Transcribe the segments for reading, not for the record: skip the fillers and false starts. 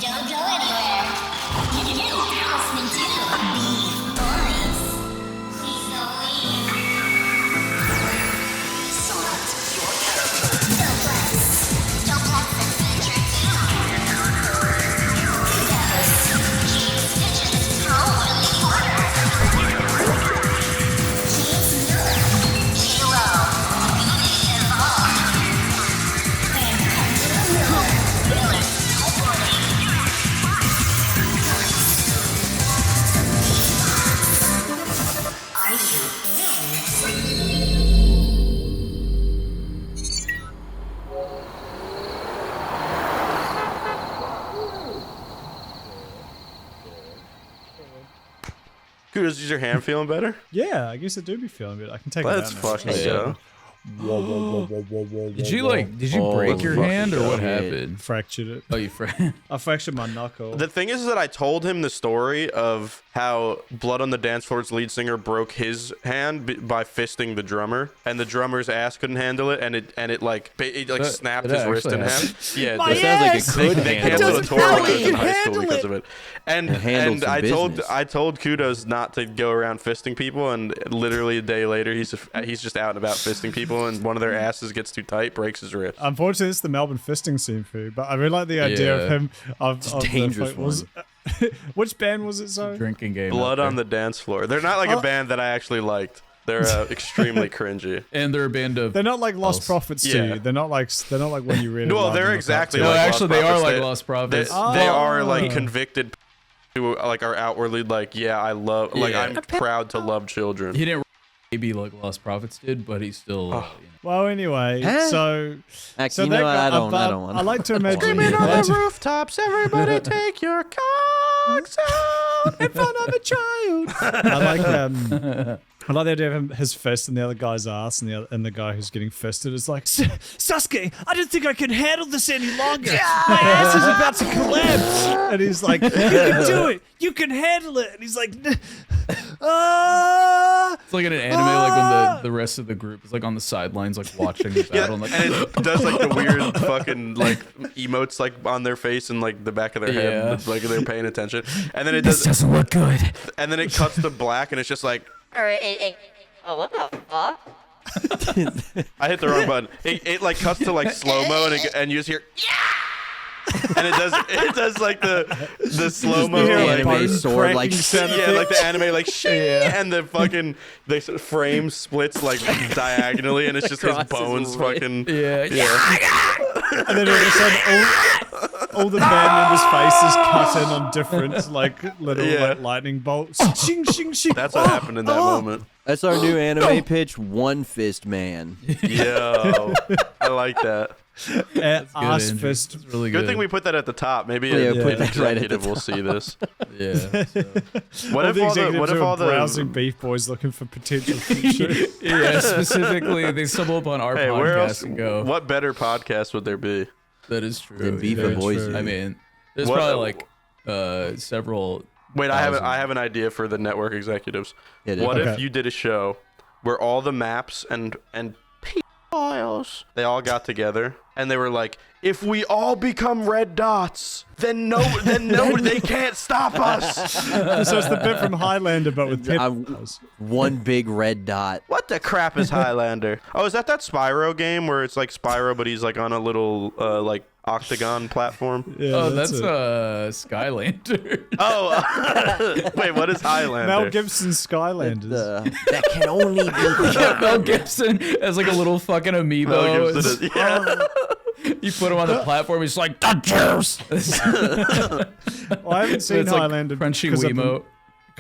Don't go anywhere. You know listening to BeefBoys. Please don't leave. Select your character. Doplex. Doplex and feature down. Keep stitches. Throw Willy Porter. James Miller. Kilo. Beauty involved. And Miller. Miller. Are you Kudos, is your hand feeling better? Yeah, I guess I do be feeling good. I can take Let's it out now. fucking go. Did you break your hand or what happened? Fractured it. Oh, you I fractured my knuckle. The thing is that I told him the story of how Blood on the Dance Floor's lead singer broke his hand by fisting the drummer, and the drummer's ass couldn't handle it, and it snapped his wrist in half. Yeah, My It sounds like it ass! could they handle canceled it. a tour when I was It in high handle school because it. of it. And handled some I business. told Kudos not to go around fisting people, and literally a day later he's just out and about fisting people, and one of their asses gets too tight, breaks his wrist. Unfortunately, it's the Melbourne fisting scene for you, but I really like the idea of him. Of a dangerous which band was it? Sorry, Drinking game. Blood on the Dance Floor. They're not like a band that I actually liked. They're extremely cringy. And they're a band of. they're not like Lost Prophets to Yeah. you. They're not like when you really. Well, love they're them or exactly look No, up to like actually, Lost they are Prophets. like Lost Prophets. They are Oh. like convicted who like are outwardly like, yeah, I love, like, Yeah. I'm proud to love children. He didn't maybe like Lost Prophets did, but he's still. Oh. You know. Well, anyway, Huh? so Actually, you that know what? guy- I don't but want I like to imagine. Screaming I on like the to- rooftops, everybody take your cocks out. in front of a child. I like the idea of his fist in the other guy's ass, and the guy who's getting fisted is like, Sasuke, I don't think I can handle this any longer. My ass is about to collapse. And he's like, you can do it. You can handle it. And he's like, ah. It's like in an anime, like when the rest of the group is like on the sidelines, like watching the Yeah, battle. And, like, and it does like the weird fucking like emotes like on their face and like the back of their head, like they're paying attention. And then it doesn't look good. And then it cuts to black, and it's just like, Oh, what the fuck? I hit the wrong button. It like cuts to like slow mo, and you just hear, and it does like the slow mo hear a like, bone anime sword like cracking sound yeah, like the effect. anime like and the fucking the frame splits like diagonally, and it's just his Across his bones leg. fucking yeah. And then all of a sudden, all the band members' faces cut in on different like little like, lightning bolts. Shing, shing, shing. That's what happened in that moment. That's our new anime pitch, One Fist Man. Yo, I like that. Ass Andrew. fist. It's really Good good. thing we put that at the top. Maybe Yeah, an put that right at the executive will see this. Yeah. So. What if all the browsing beef boys looking for potential future? Yeah, specifically, they stumble upon our Hey, podcast where else? and go. What better podcast would there be? That is true. Than Beef yeah. and Boise. I mean, there's What- probably like several. Wait, I thousand. have an idea for the network executives. Yeah, dude. What if Okay. you did a show where all the maps and files they all got together and they were like, if we all become red dots, then no, they can't stop us. So it's the bit from Highlander, but with pit. One big red dot. What the crap is Highlander? Oh, is that Spyro game where it's like Spyro, but he's like on a little like octagon platform? Yeah, Oh, that's it. Skylander. Oh, wait, what is Highlander? Mel Gibson's Skylanders. That can only be. Mel Gibson as like a little fucking amiibo. Mel Gibson is, yeah. You put him on the platform, he's like, the juice! Well, I haven't seen It's like Highlander crunchy because Wiimote.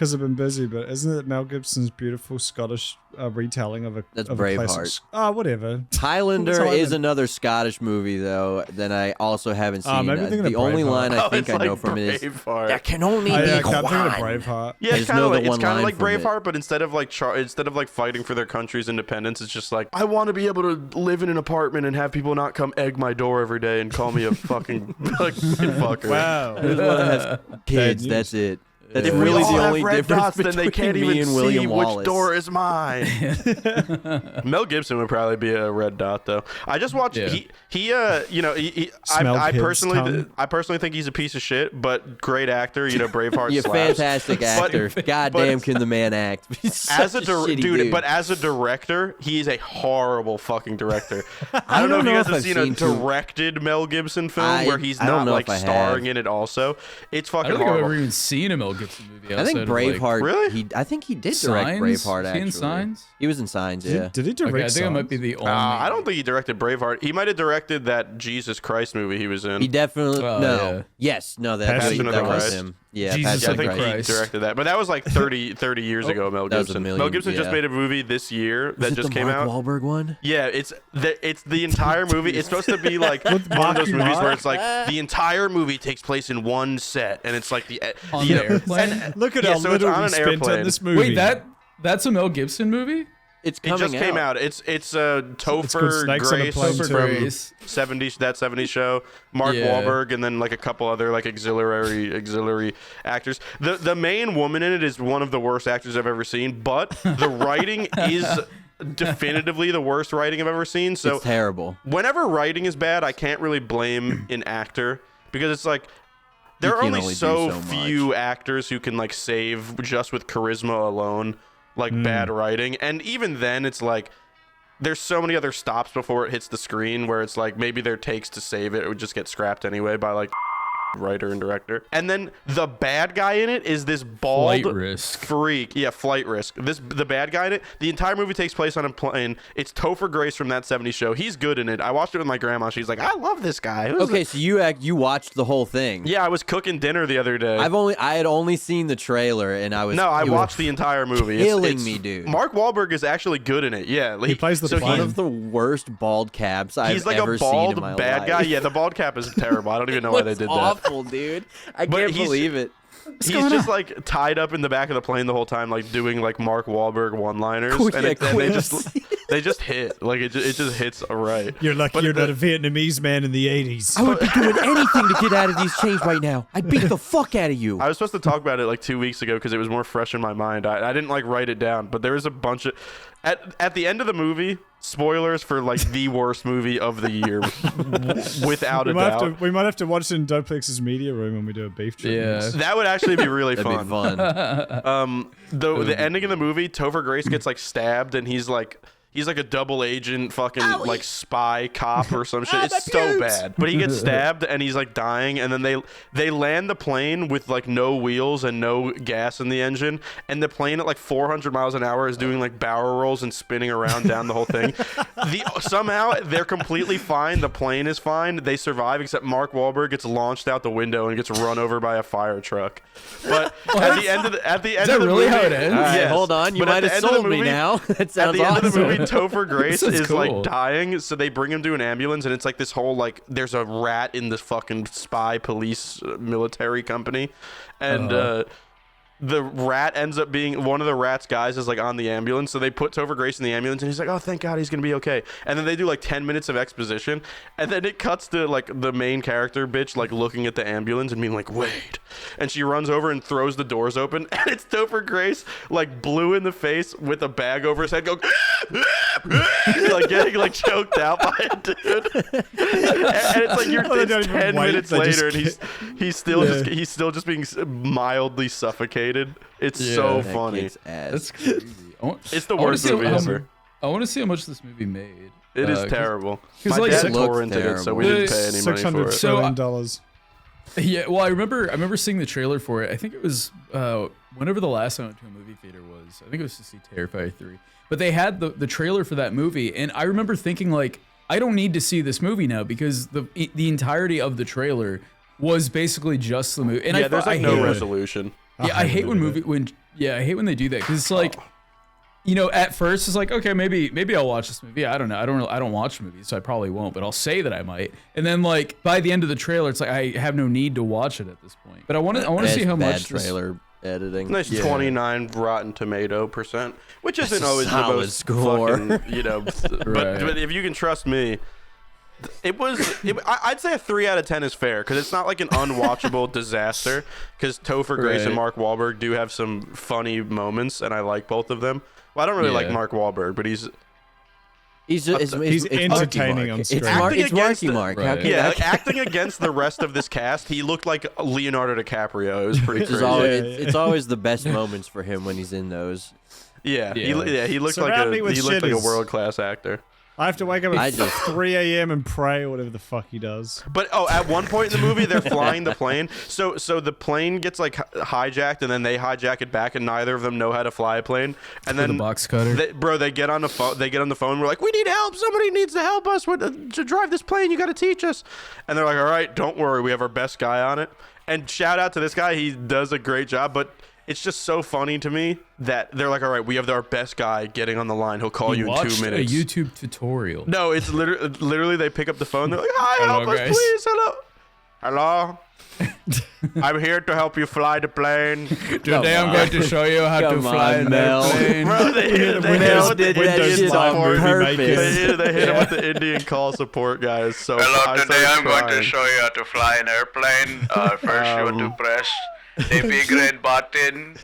I've been busy, but isn't it Mel Gibson's beautiful Scottish retelling of a That's of a Braveheart. classic? Whatever. Highlander What's Highlander? is another Scottish movie, though, that I also haven't seen. maybe I'm thinking the of only Braveheart. line I Oh, think it's I know like from it is, Braveheart. there can only be I'm thinking of one. Braveheart. Yeah, I it's just kind know of the like one line like from it. Braveheart, but instead of like fighting for their country's independence, it's just like, I want to be able to live in an apartment and have people not come egg my door every day and call me a fucking like fucker. Wow. There's one that has kids. news. That's it. That's If really we all the have only red difference dots, then they can't between me even and William see Wallace. which door is mine. Mel Gibson would probably be a red dot, though. I just watched. Yeah. Smelled I his personally, tongue. think he's a piece of shit, but great actor. You know, Braveheart. You're a slaps. fantastic actor. Goddamn, can the man act? As a dude, but as a director, he's a horrible fucking director. I don't know if you guys have seen a directed Mel Gibson film where he's not like starring in it. Also, it's fucking I don't think horrible. I've ever even seen a Mel Gibson movie. I think Braveheart. Really? I think he did direct Signs? Braveheart. Was Actually, he in Signs? He was in Signs. Yeah. Did he direct Okay, I think it might be Signs? the only. I don't think he directed Braveheart. He might have directed that Jesus Christ movie he was in. He definitely Oh, no. yeah. Yes, no. Passion of the that was Christ. him. Yeah, Jesus Yeah, I Passion of think the he Christ. directed that, but that was like 30 years ago. Mel that was a Gibson. million- Mel Gibson just yeah. made a movie this year that Is it just the came Mark out. Wahlberg one? Yeah, it's the entire movie. It's supposed to be like one of those Marky movies Mark? where it's like the entire movie takes place in one set, and it's like On you the know, airplane? and- Look at yeah, how so it's little on we an spent airplane. on this movie. Wait, that's a Mel Gibson movie? It's It coming just came out. It's called Topher Snakes on a Grace Plane from too. Grace. 70s show, Mark Yeah. Wahlberg, and then like a couple other like auxiliary actors. The main woman in it is one of the worst actors I've ever seen, but the writing is definitively the worst writing I've ever seen. So It's terrible. whenever writing is bad, I can't really blame an actor because it's like there You are can only only do so so few actors who can like save just with charisma alone, like bad writing. And even then, it's like there's so many other stops before it hits the screen where it's like maybe their takes to save it would just get scrapped anyway by like writer and director. And then the bad guy in it is this bald Flight Risk. freak. Yeah, Flight Risk. The bad guy in it. The entire movie takes place on a plane. It's Topher Grace from that 70s show. He's good in it. I watched it with my grandma. She's like, I love this guy. Who's Okay, so you watched the whole thing. yeah, I was cooking dinner the other day. I had only seen the trailer, and I was No, I it was watched the entire movie. killing me, dude. Mark Wahlberg is actually good in it. Yeah, He plays the one plane. of the worst bald caps I've he's like ever a seen bald in my bad life. guy. Yeah, the bald cap is terrible. I don't even know why they did that. Awful, dude. I But can't he's- believe it. He's just like tied up in the back of the plane the whole time, like doing like Mark Wahlberg one-liners, Quick, and, yeah, and they quips. just hit like it just hits right. You're lucky But you're the- not a Vietnamese man in the 80s. I would be doing anything to get out of these chains right now. I'd beat the fuck out of you. I was supposed to talk about it like 2 weeks ago because it was more fresh in my mind. I didn't like write it down, but there was a bunch of at the end of the movie. Spoilers for like the worst movie of the year, without a doubt. We might have to watch it in Doplex's media room when we do a beef trip. Yeah. That would actually be really That'd fun. be fun. The ending of the movie, Topher Grace gets like stabbed, and he's like a double agent, fucking like spy cop or some shit. It's so bad. But he gets stabbed, and he's like dying, and then they land the plane with like no wheels and no gas in the engine, and the plane at like 400 miles an hour is doing like barrel rolls and spinning around down the whole thing. Somehow they're completely fine. The plane is fine. They survive, except Mark Wahlberg gets launched out the window and gets run over by a fire truck. But at the end of the really movie, how it ends? All right, yes. hold on. You But at might the have end of the sold me movie- now. That At sounds the end awesome. of the movie, Topher Grace This is is cool. like dying, so they bring him to an ambulance, and it's like this whole like there's a rat in this fucking spy police military company, and the rat ends up being one of the rat's guys is like on the ambulance, so they put Topher Grace in the ambulance, and he's like, oh, thank God, he's gonna be okay. And then they do like 10 minutes of exposition, and then it cuts to like the main character bitch like looking at the ambulance and being like, wait, and she runs over and throws the doors open, and it's Topher Grace like blue in the face with a bag over his head, going like getting like choked out by it, dude. And it's like Oh, they don't it's even 10 wait, minutes they just later, and he's still just being mildly suffocated. It's so That funny. kicks ass. That's crazy. It's the I wanna worst see movie how- ever. I want to see how much this movie made. It is 'cause- terrible. 'cause, My like, dad it looks torrented it, so we terrible. didn't pay any money for $600 it. So, trillion. Yeah, well, I remember seeing the trailer for it. I think it was whenever the last time I went to a movie theater was. I think it was to see Terrifier 3. But they had the trailer for that movie, and I remember thinking like, I don't need to see this movie now because the entirety of the trailer was basically just the movie. And Yeah, I there's thought- like I no hate it. resolution. Yeah, I hate when I hate when they do that because it's like, you know, at first it's like, okay, maybe I'll watch this movie. I don't know. I don't watch movies, so I probably won't, but I'll say that I might. And then like by the end of the trailer, it's like I have no need to watch it at this point. But I want to see how bad much this- trailer editing. Nice 29 Rotten Tomato %, which isn't always the solid most score. fucking, you know. But if you can trust me, I'd say a 3 out of 10 is fair because it's not like an unwatchable disaster. Because Topher Grace and Right. Mark Wahlberg do have some funny moments, and I like both of them. Well, I don't really like Yeah. Mark Wahlberg, but he's He's it's entertaining Marky on Mark. screen. It's Acting Marky against Mark. the- How Right. can yeah, how like, can- acting against the rest of this cast. He looked like Leonardo DiCaprio. It was pretty It's crazy. always, Yeah. it's always the best moments for him when he's in those. Yeah, Yeah. he looked Surround me like with he looked like a shitters. world class actor. I have to wake up I at just- 3 a.m. and pray or whatever the fuck he does. But at one point in the movie, they're flying the plane. So the plane gets like hijacked, and then they hijack it back, and neither of them know how to fly a plane. And With then a box cutter. they get on the phone. They get on the phone. We're like, we need help. Somebody needs to help us to drive this plane. You got to teach us. And they're like, all right, don't worry. We have our best guy on it. And shout out to this guy. He does a great job. But it's just so funny to me that they're like, all right, we have our best guy getting on the line. He'll call you in 2 watched minutes. a YouTube tutorial. No, it's literally they pick up the phone. They're like, hi, Hello, help us, guys. please. Hello. I'm here to help you fly the plane. Today I'm going to show you how to Come fly on, an Mel. airplane. Bro, they hit Windows him did with that the shit Indian on support. purpose. They hit him with the Indian call support guys. So I Hello, today started I'm going to crying. show you how to fly an airplane. First, you want to press the big red button.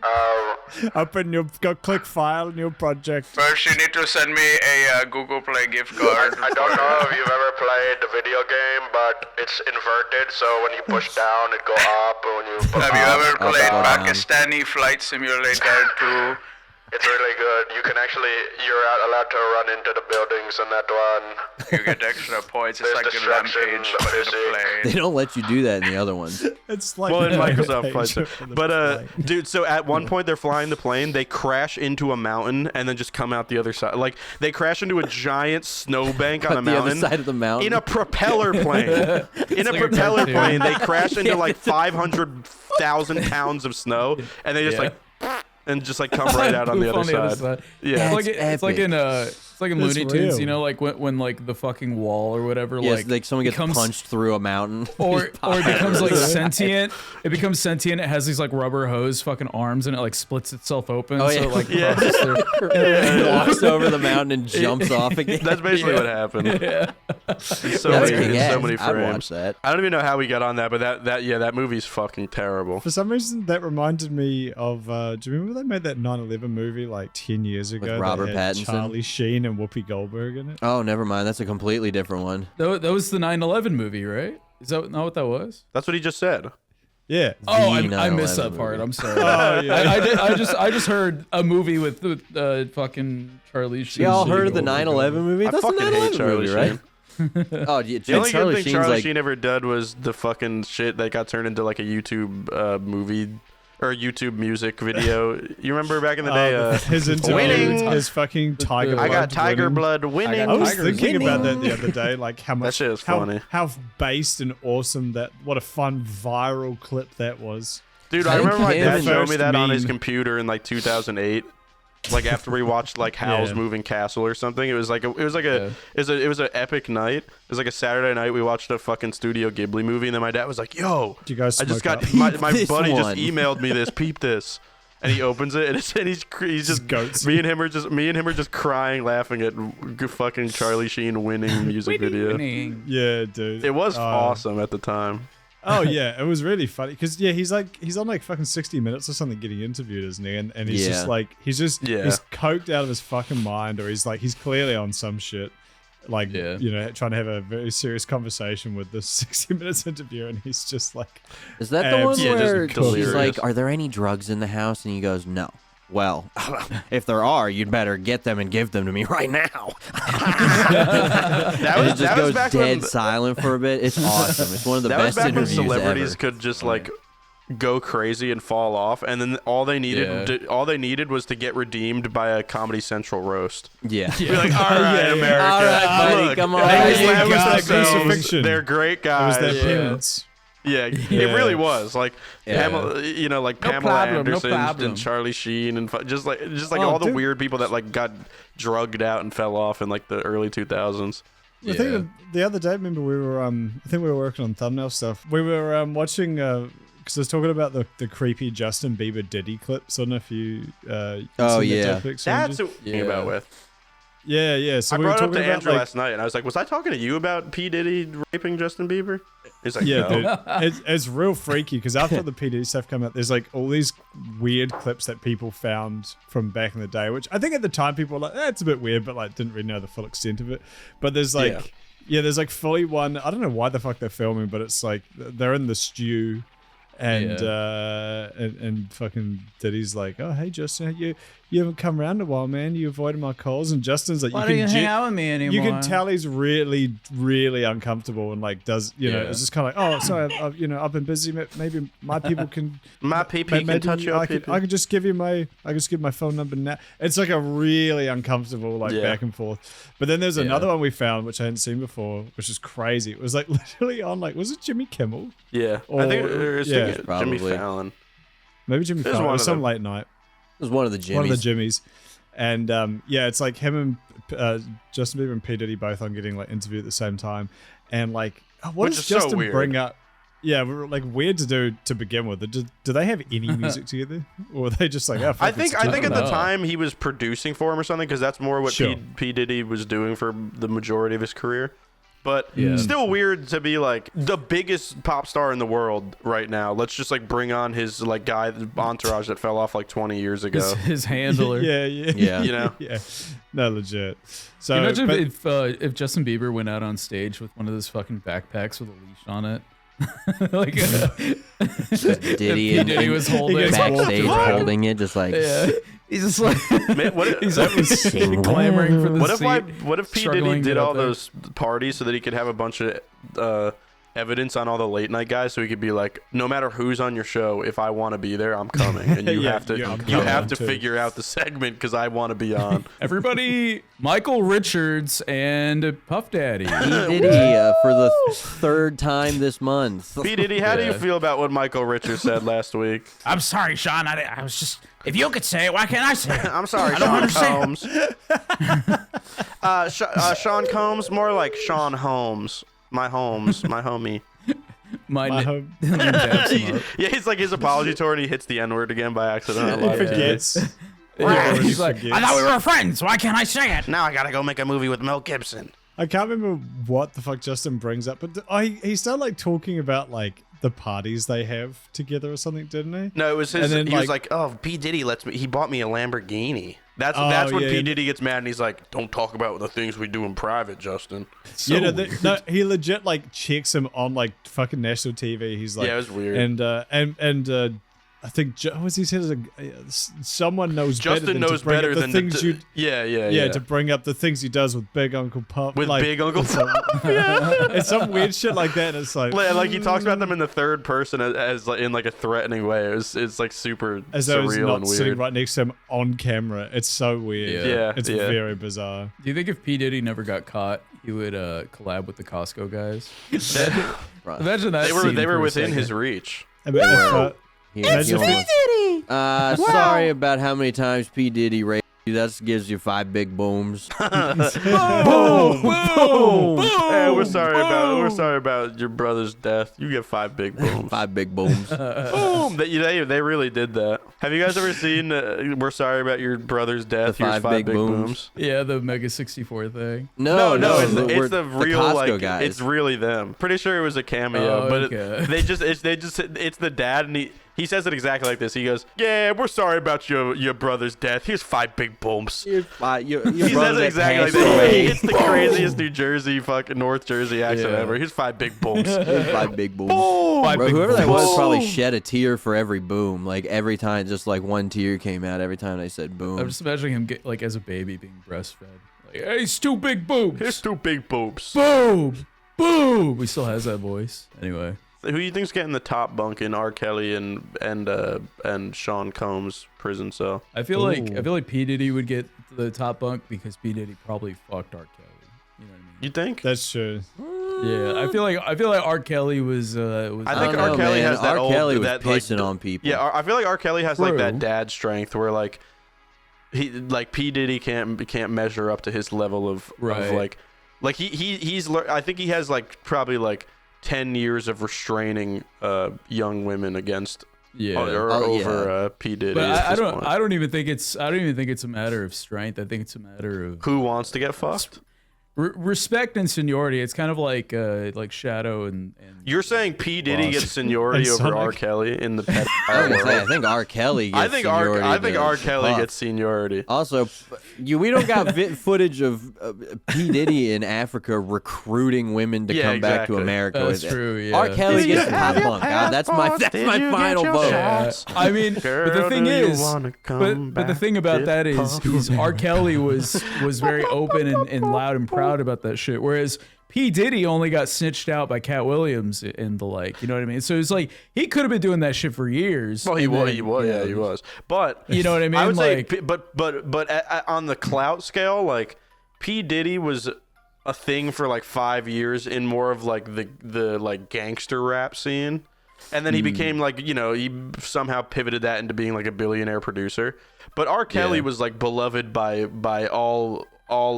Open your click file, new project. First, you need to send me a Google Play gift card. I don't know if you've ever played the video game, but it's inverted, so when you push down, it go up, and when you push Have you ever up, played down. Pakistani Flight Simulator 2? it's really good. You can actually, you're allowed to run into the buildings in that one. You get extra points. It's There's like a destruction, rampage for the physics. They plane. don't let you do that in the other ones. It's like Well, in the Microsoft page Flight for the But plane. dude, so at one point they're flying the plane, they crash into a mountain and then just come out the other side. Like they crash into a giant snowbank on a On the other mountain. side of the mountain. In a propeller plane. In a like a propeller cartoon. plane, they crash into like 500,000 pounds of snow, and they just Yeah. like and just like come right out on the Poof other side. Yeah. It's like, it's like in It's Looney Tunes, real. you know, like when like the fucking wall or whatever, Yes, like someone gets becomes- punched through a mountain. or Just or it pop becomes like out. sentient. It becomes sentient. It has these like rubber hose fucking arms, and it like splits itself open. Oh, So yeah. it, like Yeah. crosses through. walks over the mountain and jumps off again. That's basically what happened. Yeah. So That's many, kick-ass. so many I'd watch frames. that. I don't even know how we got on that, but that movie's fucking terrible. For some reason, that reminded me of. Do you remember they made that 9/11 movie like 10 years ago? that Robert had Pattinson? Charlie Sheen and Whoopi Goldberg in it. Oh, never mind. That's a completely different one. That was the 9/11 movie, right? Is that not what that was? That's what he just said. Yeah. Oh, I 9/11 missed that part. movie. I'm sorry. Oh, yeah. I just heard a movie with fucking Charlie Sheen. Y'all heard of the Goldberg. 9/11 movie? I That's the fucking 9/11 hate Charlie movie, right? Sheen. Oh, yeah, The only Charlie good thing Sheen's Charlie like, Sheen ever did was the fucking shit that got turned into like a YouTube movie or a YouTube music video. You remember back in the day? His interview, winning. his fucking tiger. I got blood Tiger winning. Blood winning. I was Tigers thinking about winning. that the other day, like how much shit is how, funny. how based and awesome that. What a fun viral clip that was. Dude, I I think remember my him dad and showed me First that on his meme. computer in like 2008. Like after we watched like Howl's Yeah. Moving Castle or something. It was an epic night. It was like a Saturday night. We watched a fucking Studio Ghibli movie, and then my dad was like, "Yo, Do you guys I just smoke got up? my This buddy one. just emailed me this. Peep this." And he opens it, and he's just goats. me and him are just crying, laughing at fucking Charlie Sheen winning music video. Winning. Yeah, dude. It was awesome at the time. Oh yeah, it was really funny because he's on like fucking 60 Minutes or something getting interviewed, isn't he? And he's Yeah. just like he's Yeah. coked out of his fucking mind, or he's clearly on some shit, like Yeah. trying to have a very serious conversation with this 60 Minutes interviewer, and he's just like, is that the one Yeah, just where delirious. she's like, "Are there any drugs in the house?" And he goes, "No." Well, if there are, you'd better get them and give them to me right now. That And was it just that was goes back dead when silent for a bit. It's awesome. It's one of the that was best back when interviews celebrities ever. could just like go crazy and fall off, and then all they needed was to get redeemed by a Comedy Central roast. Yeah. Be like, all right, yeah. America, All right, buddy, look, come on. they It was that established themselves. crucifixion. They're great it guys. was that Yeah. penance. Yeah, it Yeah. really was like Yeah. Pamela, like No Pamela problem, no Anderson problem. and Charlie Sheen and just like Oh, all the dude. weird people that like got drugged out and fell off in like the early 2000s. I think the other day, remember we were I think we were working on thumbnail stuff. We were watching because I was talking about the creepy Justin Bieber Diddy clips. I don't know if you Oh, seen the yeah. Doplex That's images. what we're thinking about with. Yeah. So I we were brought it up talking to about Andrew like, last night, and I was like, "Was I talking to you about P Diddy raping Justin Bieber?" He's like, yeah, "No." dude, it's real freaky because after the PD stuff came out, there's like all these weird clips that people found from back in the day, which I think at the time people were like, it's a bit weird, but like didn't really know the full extent of it. But there's like, there's like fully one. I don't know why the fuck they're filming, but it's like they're in the stew. And and fucking Diddy's like, oh hey Justin, you haven't come around in a while, man. You avoided my calls, and Justin's like, Why don't you hang out with me anymore? You can tell he's really, really uncomfortable and like does it's just kind of like, oh sorry, I've been busy. Maybe my people can My PP can touch your PP. I can just give you my phone number now. It's like a really uncomfortable like back and forth. But then there's another one we found which I hadn't seen before, which is crazy. It was like literally on like, was it Jimmy Kimmel? Yeah, Or- I think it was yeah. Jimmy Probably. Fallon. Maybe Jimmy Fallon. It one was of some them. late night. It was one of the Jimmys. One of the Jimmys. And it's like him and Justin Bieber and P. Diddy both on getting like interviewed at the same time. And like, what Which does is so Justin weird. bring up? Yeah, like weird to do to begin with. Do they have any music together? Or are they just like, oh, fuck, I think it's at the know. time he was producing for him or something, because that's more what Sure. P Diddy was doing for the majority of his career. But Yeah. still weird to be like the biggest pop star in the world right now. Let's just like bring on his like guy entourage that fell off like 20 years ago. his handler. Yeah. You know? yeah. No, legit. So Can you imagine but- if Justin Bieber went out on stage with one of those fucking backpacks with a leash on it? Like Diddy P. and Diddy was holding gets backstage walked holding it, just like Yeah. He's just like Man, what, he's like Sing clamoring for the what if seat. what if P struggling Diddy to did get up all there. those parties so that he could have a bunch of evidence on all the late night guys, so he could be like, no matter who's on your show, if I want to be there, I'm coming, and you Yeah, have to yeah, I'm you have coming to too. figure out the segment because I want to be on. Everybody, Michael Richards and Puff Daddy. P. Diddy for the third time this month. P Diddy, how do you Yeah. feel about what Michael Richards said last week? I'm sorry, Sean. I was just. If you could say it, why can't I say it? I'm sorry, I don't Sean understand. Combs. Sean Combs, more like Sean Holmes. My homie. My My home. daps him up. Yeah, he's like his apology tour, and he hits the N-word again by accident. I He love it. forgets. Yeah, He he's like, forgets. I thought we were friends. Why can't I say it? Now I gotta go make a movie with Mel Gibson. I can't remember what the fuck Justin brings up, but he started like talking about like the parties they have together or something, didn't he? No, it was his. And then, He was like, "Oh, P Diddy lets me. He bought me a Lamborghini." That's when yeah, P yeah. Diddy gets mad, and he's like, "Don't talk about the things we do in private, Justin." He legit like checks him on like fucking national TV. He's like, Yeah, it was weird. And I think was he said someone knows Justin better than knows to bring better up the than things you. yeah. To bring up the things he does with Big Uncle Puff. With like, Big Uncle it's some- it's some weird shit like that. And it's like he talks about them in the third person as like in like a threatening way. It's like super as though he's surreal not and sitting weird. right next to him on camera. It's so weird. Yeah, It's yeah. very bizarre. Do you think if P. Diddy never got caught, he would collab with the Costco guys? Imagine that. They scene were for a within second. his reach. I mean, He Imagine if almost- sorry about how many times P. Diddy raped you. That gives you 5 big booms. Boom! Hey, we're sorry about your brother's death. You get 5 big booms. 5 big booms. Boom! They really did that. Have you guys ever seen We're Sorry About Your Brother's Death? The Here's 5 5 big booms. Yeah, the Mega 64 thing. No, we're it's the real Costco like guys. it's really them. Pretty sure it was a cameo, Oh, but okay. it's the dad, and he says it exactly like this. He goes, "Yeah, we're sorry about your brother's death. Here's 5 big booms." Your He says brother it that exactly like passed that. away. It's the craziest New Jersey, fucking North Jersey accent Yeah. ever. Here's 5 big booms. Here's 5 big booms. Boom! Bro, whoever that booms. was probably shed a tear for every boom. Like every time, just like one tear came out every time they said boom. I'm just imagining him get like as a baby being breastfed. Like, hey, it's 2 big boobs. Here's 2 big boobs. Boom, boom. He still has that voice. Anyway, Who do you think's getting the top bunk in R. Kelly and Sean Combs' prison cell? I feel like P. Diddy would get the top bunk because P. Diddy probably fucked R. Kelly. You know what I mean? You think? That's true. Yeah, I feel like R. Kelly was. I think don't R. know, Kelly man. has that R. Kelly was that pissing like, on people. Yeah, I feel like R. Kelly has like that True. dad strength where like he like P. Diddy can't measure up to his level of Right. like he's I think he has like probably like 10 years of restraining young women against Yeah. or over P Diddy. But at I this don't. point. I don't even think it's. I don't even think it's a matter of strength. I think it's a matter of Who wants to get fucked? respect and seniority. It's kind of like Shadow and You're saying P Diddy gets seniority And over Sonic. R Kelly in the pet I world? think R. Kelly gets I think R. Kelly Puff. gets seniority. Also, we don't got footage of P. Diddy in Africa recruiting women to Yeah, come back to exactly. America. That's with it. true. Yeah. R. Kelly Did gets you the have top your bunk. God, that's my Did my you get final your vote. shots? I mean, but the Girl, thing do you is, wanna come but the thing back? about that Get is R. Kelly was very open and loud and proud about that shit, whereas P. Diddy only got snitched out by Cat Williams and the like. You know what I mean? So it's like he could have been doing that shit for years. Well, he and was. then, He was. Yeah, he was. But You know what I mean? I would say, Like- but on the clout scale, like P Diddy was a thing for like 5 years in more of like the like gangster rap scene, and then he became like he somehow pivoted that into being like a billionaire producer. But R. Kelly was like beloved by all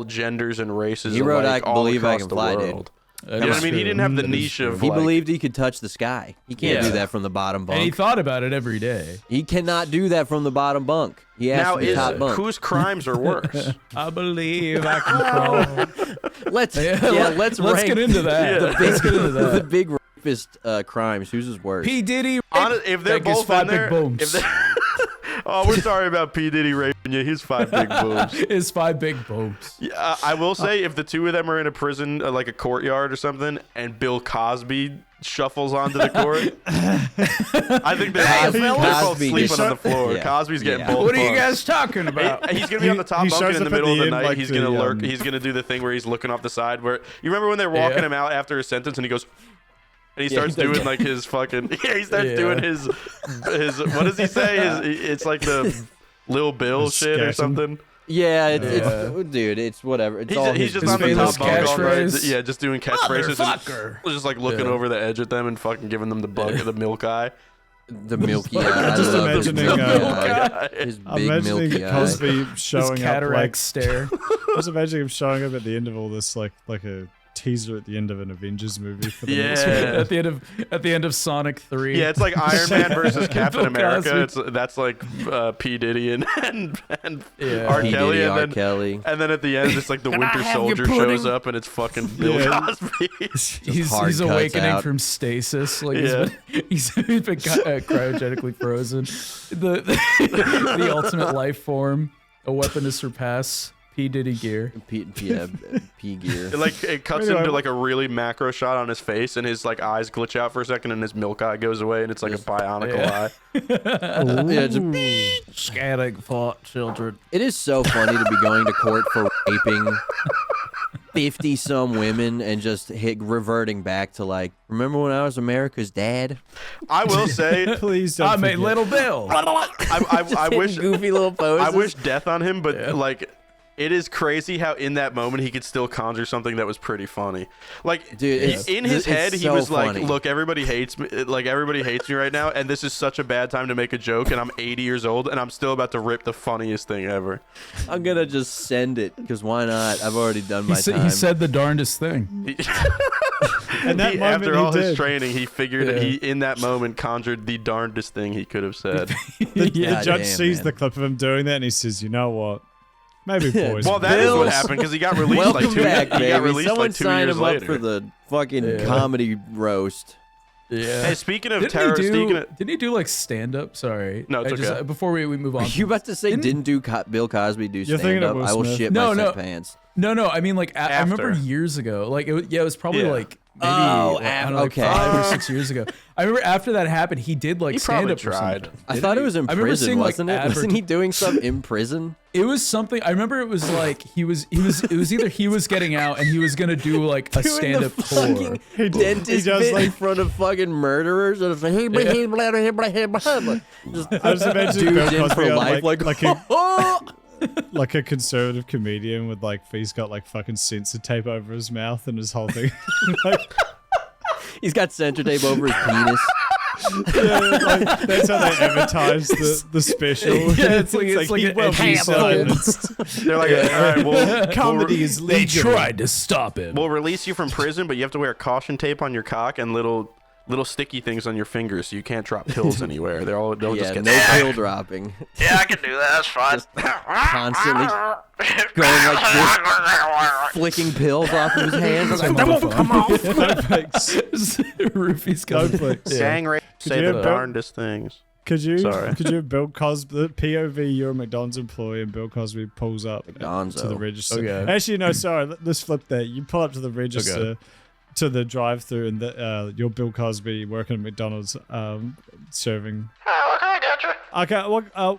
genders and races. He wrote alike, I all Believe I across Can the Fly, world. That You know is what I mean? He true. didn't have the That is niche true. of He like, believed he could touch the sky. He can't Yeah. do that from the bottom And he bunk. thought about it every day. He cannot do that from the bottom bunk. He has now to be top bunk. whose crimes are worse? I believe I can crawl. Let's Let's rank get into that. the Let's get into the that. big rapist crimes. Whose is worse? P. Diddy, If they're that gets both 5 in there, big booms. if they- oh, we're sorry about P Diddy raping you. He's 5 big boobs. is 5 big booms. Yeah, I will say, if the two of them are in a prison, like a courtyard or something, and Bill Cosby shuffles onto the court, I think they're both Cosby sleeping gets- on the floor. Yeah. Cosby's getting Yeah. both. What are you bumped. guys talking about? He's gonna be on the top he bunking shows in the up at middle of the the end night. like He's the, gonna lurk. He's gonna do the thing where he's looking off the side. Where you remember when they're walking Yeah. him out after his sentence, and he goes, and he Yeah, starts he does doing like his fucking. Yeah, he starts Yeah. doing his. What does he say? It's like the Lil Bill His shit or scatting. something. Yeah, it's dude, it's whatever. It's all He's just his on the famous top bunk all night. catchphrase. Yeah, just doing catchphrases Motherfucker. and just like looking Yeah. over the edge at them and fucking giving them the bug, the milk eye. the milky eye. I just love his imagining, milky uh, eye. His I'm big imagining milky eye. Cosby His showing up cataract like. stare. I was imagining him showing up at the end of all this, like a teaser at the end of an Avengers movie for the next one. Yeah. at the end of Sonic 3. Yeah, it's like Iron Man versus Captain Bill America. Cosby. That's like P Diddy and Yeah. R. P. Kelly, Diddy, and R. then Kelly. and then at the end, it's like the I Winter have your Soldier pudding? shows up and it's fucking Bill Yeah. Cosby. He's hard cuts awakening out. from stasis. Like Yeah. he's been cryogenically frozen. The ultimate life form, a weapon to surpass. P. Diddy gear. P gear. It cuts Anyway. into like a really macro shot on his face, and his like eyes glitch out for a second, and his milk eye goes away, and it's like a bionicle Yeah. eye. Yeah, just, Scaring fought children. it is so funny to be going to court for raping 50 some women and just reverting back to like, remember when I was America's dad? I will say, Please don't. I made forget. Little Bill. I wish Goofy little poses. I wish death on him, but like. It is crazy how in that moment he could still conjure something that was pretty funny. Like, Dude, it's- in his it's head, he so was like, funny. "Look, everybody hates me. Like, everybody hates me right now, and this is such a bad time to make a joke. And I'm 80 years old, and I'm still about to rip the funniest thing ever." I'm gonna just send it because why not? I've already done my time. He said the darndest thing. And that moment After he all his did. training, he figured Yeah. he in that moment conjured the darndest thing he could have said. The God judge damn, sees man. the clip of him doing that and he says, "You know what? Maybe poison." Well, that is what Bills. happened because he got released Welcome like two. back, he baby. got released Someone like 2 signed years him later. up for the fucking Yeah. comedy roast. Yeah. Hey, speaking of Didn't terror, didn't he do like stand up? Sorry. No, it's okay. Before we move on. Are you about to say didn't do Bill Cosby do You're thinking stand of up? Will I will Smith. shit No, myself no. pants. No, I mean like I remember After. years ago. Like it was probably Yeah. like maybe Oh, I don't know, like okay. 5 or 6 years ago. I remember after that happened, he did like He stand probably up. Or tried. something. I thought it was in I remember prison, seeing, like, wasn't it? Wasn't he doing something in prison? It was something. I remember it was like it was either he was getting out and he was gonna do like a Doing stand the up tour. fucking dentist does, bit like- in front of fucking murderers. And it's like, hey, blah, Yeah. blah, blah, blah, blah, blah, blah. Just I just imagine Bill dudes in Cosby for on, life, like a conservative comedian with like he's got like fucking censor tape over his mouth and his whole thing. Like, he's got center tape over his penis. yeah, like, that's how they advertise the special. Yeah, it's like he an will be edgy silenced. They're like, all right, we'll Comedy is They legal. tried to stop him. we'll release you from prison, but you have to wear caution tape on your cock and little little sticky things on your fingers, so you can't drop pills anywhere. They'll just get no stuck. pill dropping. Yeah, I can do that. That's fine. Constantly going like this, flicking pills off of his hands. That won't come off. Doplex. Roofies coming. Doplex. Gang rape say you the have darndest things. Could you Sorry. Bill Cosby, the POV, you're a McDonald's employee and Bill Cosby pulls up to the Gonzo. register. Okay. Actually, no, sorry. Let's flip that. You pull up to the register, to the drive-thru, and you're Bill Cosby working at McDonald's, serving. What can I get you? Okay,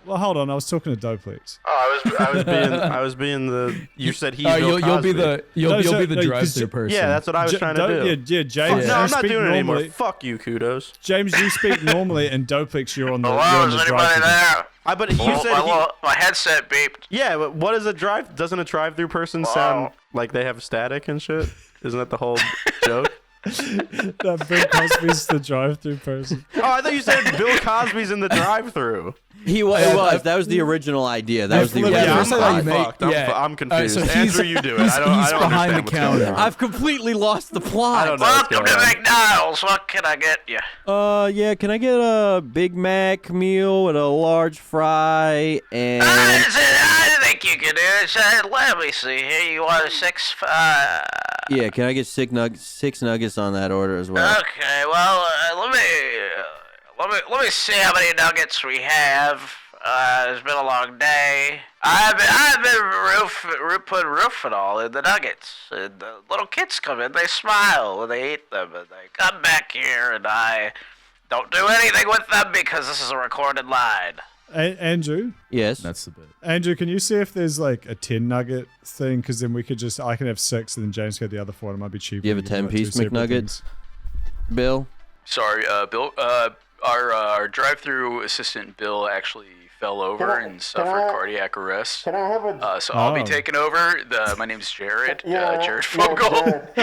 well, hold on. I was talking to Doplex. Oh, I was being the. You said he's Bill you'll be Cosby. the you'll No, so- be the no, 'cause drive-through person. Yeah, that's what I was trying to do. Yeah, James. No, you I'm not speak doing it anymore. normally. Fuck you, kudos. James, you speak normally, and Doplex, you're on the. Hello, you're on is the anybody drive-thru. there? But you Well, said my headset beeped. yeah, but what is a drive? Doesn't a drive-through person sound like they have static and shit? Isn't that the whole joke? That Bill Cosby's the drive-thru person. Oh, I thought you said Bill Cosby's in the drive-through. He was. That was the original idea. That was the flipped- original. yeah, I said that you plot. make- I'm All confused. right, so Andrew, you do it. I don't he's understand behind the what's going counter. on. I've completely lost the I plot. don't know what's Welcome going to on. McDonald's. What can I get you? Yeah, can I get a Big Mac meal with a large fry and I think you can do it. Let me see here. You want a 6? yeah, can I get 6 nuggets on that order as well? Okay. Well, let me see how many nuggets we have. It's been a long day. I've been putting roofing in the nuggets. And the little kids come in, they smile when they eat them, and they come back here, and I don't do anything with them because this is a recorded line. Andrew, Yes. That's the bit. Andrew, can you see if there's like a 10 nugget thing? Because then I can have 6, and then James can have the other 4. It might be cheaper. You have a to get, like, 10-piece 2 separate McNugget? things. Bill? Sorry, Bill. Our drive-through assistant Bill actually fell over and suffered cardiac arrest. Can I have a... So I'll be Oh. taking over. My name's Jared. Yeah, Jared yeah, Fogel. Jared.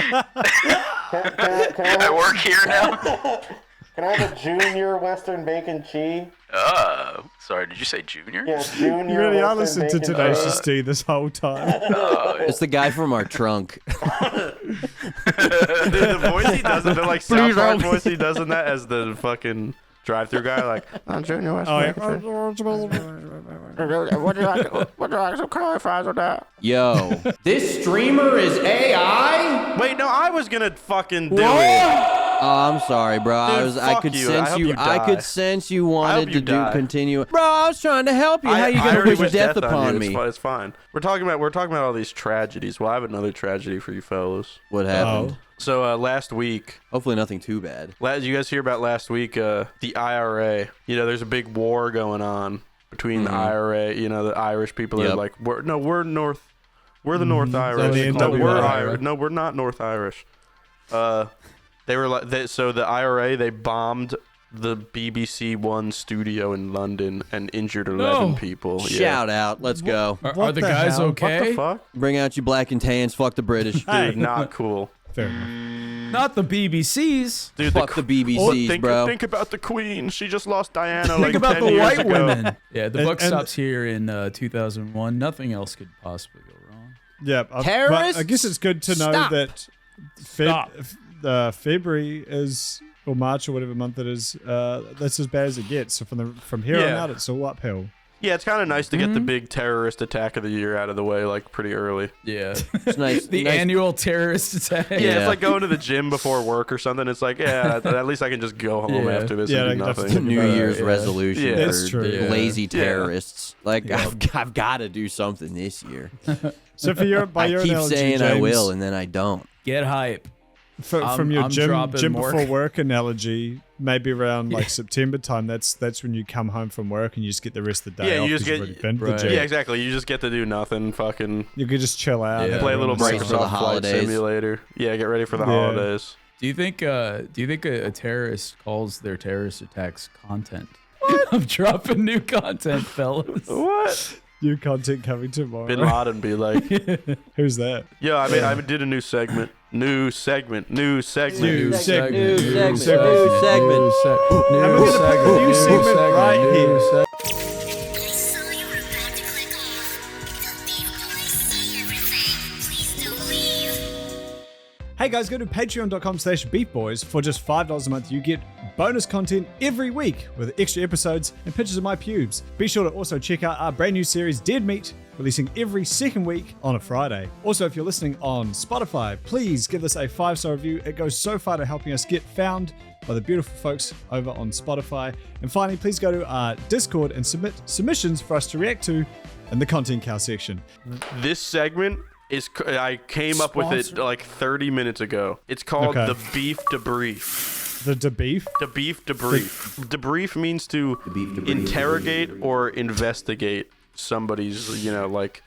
Can I work here now. Can I have a junior Western bacon cheese? Sorry, did you say junior? Yeah, junior. You really are Western listening to bacon Tenacious D this whole time. It's the guy from our trunk. The voice he does, the like South Park voice he does in that as the fucking drive-through guy, like I'm Junior West. What do you like? Some curly fries with that? Yo. This streamer is AI? Wait, no, I was gonna fucking do it. Oh, I'm sorry, bro. Dude, I fuck could you. I sense hope you. you I die. could sense you I wanted hope to you do die. continue. Bro, I was trying to help you. How you I gonna already wish death on upon you. me? It's fine. We're talking about all these tragedies. Well, I have another tragedy for you fellas. What happened? So last week, Hopefully nothing too bad. did you guys hear about last week? The IRA. You know, there's a big war going on between the IRA. You know, the Irish people are like, we're North. We're the North Irish. the No, NWI. we're Irish. No, we're not North Irish. They were like, so the IRA, they bombed the BBC One studio in London and injured 11 people. Shout out. Let's go. Are What the the guys hell? okay? What the fuck? Bring out your black and tans. Fuck the British. Hey. Dude, not cool. Fair enough. Not the BBCs. Dude, Fuck the BBCs, bro. Think about the Queen. She just lost Diana Think like about 10 the years white ago. women. Yeah, the And- buck and- stops here in 2001. Nothing else could possibly go wrong. Yeah. Terrorists? I guess it's good to know Stop. that February is, or March or whatever month it is, that's as bad as it gets. So from here on Yeah. out, it's all uphill. Yeah, it's kind of nice to get the big terrorist attack of the year out of the way, like pretty early. Yeah. It's nice. The nice. annual terrorist attack. Yeah, it's like going to the gym before work or something. It's like, yeah, at least I can just go home Yeah. after this Yeah, and do like, nothing. New Year's Yeah. resolution Yeah. for That's true. lazy Yeah. terrorists. Like I've got to do something this year. So for your, by I your keep analogy, saying James, I will, and then I don't. Get hype. from your I'm gym dropping more. before work analogy, maybe around like September time, that's when you come home from work and you just get the rest of the day Yeah, off you just 'cause you've get already been to the right. gym. Yeah, exactly. You just get to do nothing. Fucking You could just chill out. Yeah. have play a little everyone Break for the Microsoft Flight holidays. Simulator. Yeah, get ready for the Yeah. holidays. Do you think a terrorist calls their terrorist attacks content? I'm dropping new content, fellas. What? New content coming tomorrow. Bin Laden be like, Who's that? yeah, I did a new segment. New segment. New segment. New segment. New segment. New segment. And we're gonna put the new segment right here. I saw you were about to click off. The BeefBoys see everything. Please don't leave. Hey guys, go to patreon.com/BeefBoys. For just $5 a month, you get bonus content every week with extra episodes and pictures of my pubes. Be sure to also check out our brand new series, Dead Meat, releasing every second week on a Friday. Also, if you're listening on Spotify, please give us a 5-star review. It goes so far to helping us get found by the beautiful folks over on Spotify. And finally, please go to our Discord and submit submissions for us to react to in the Content Cow section. This segment I came up with it like 30 minutes ago. It's called the Beef Debrief. The debrief? The Beef Debrief. Debrief means to interrogate or investigate somebody's, findings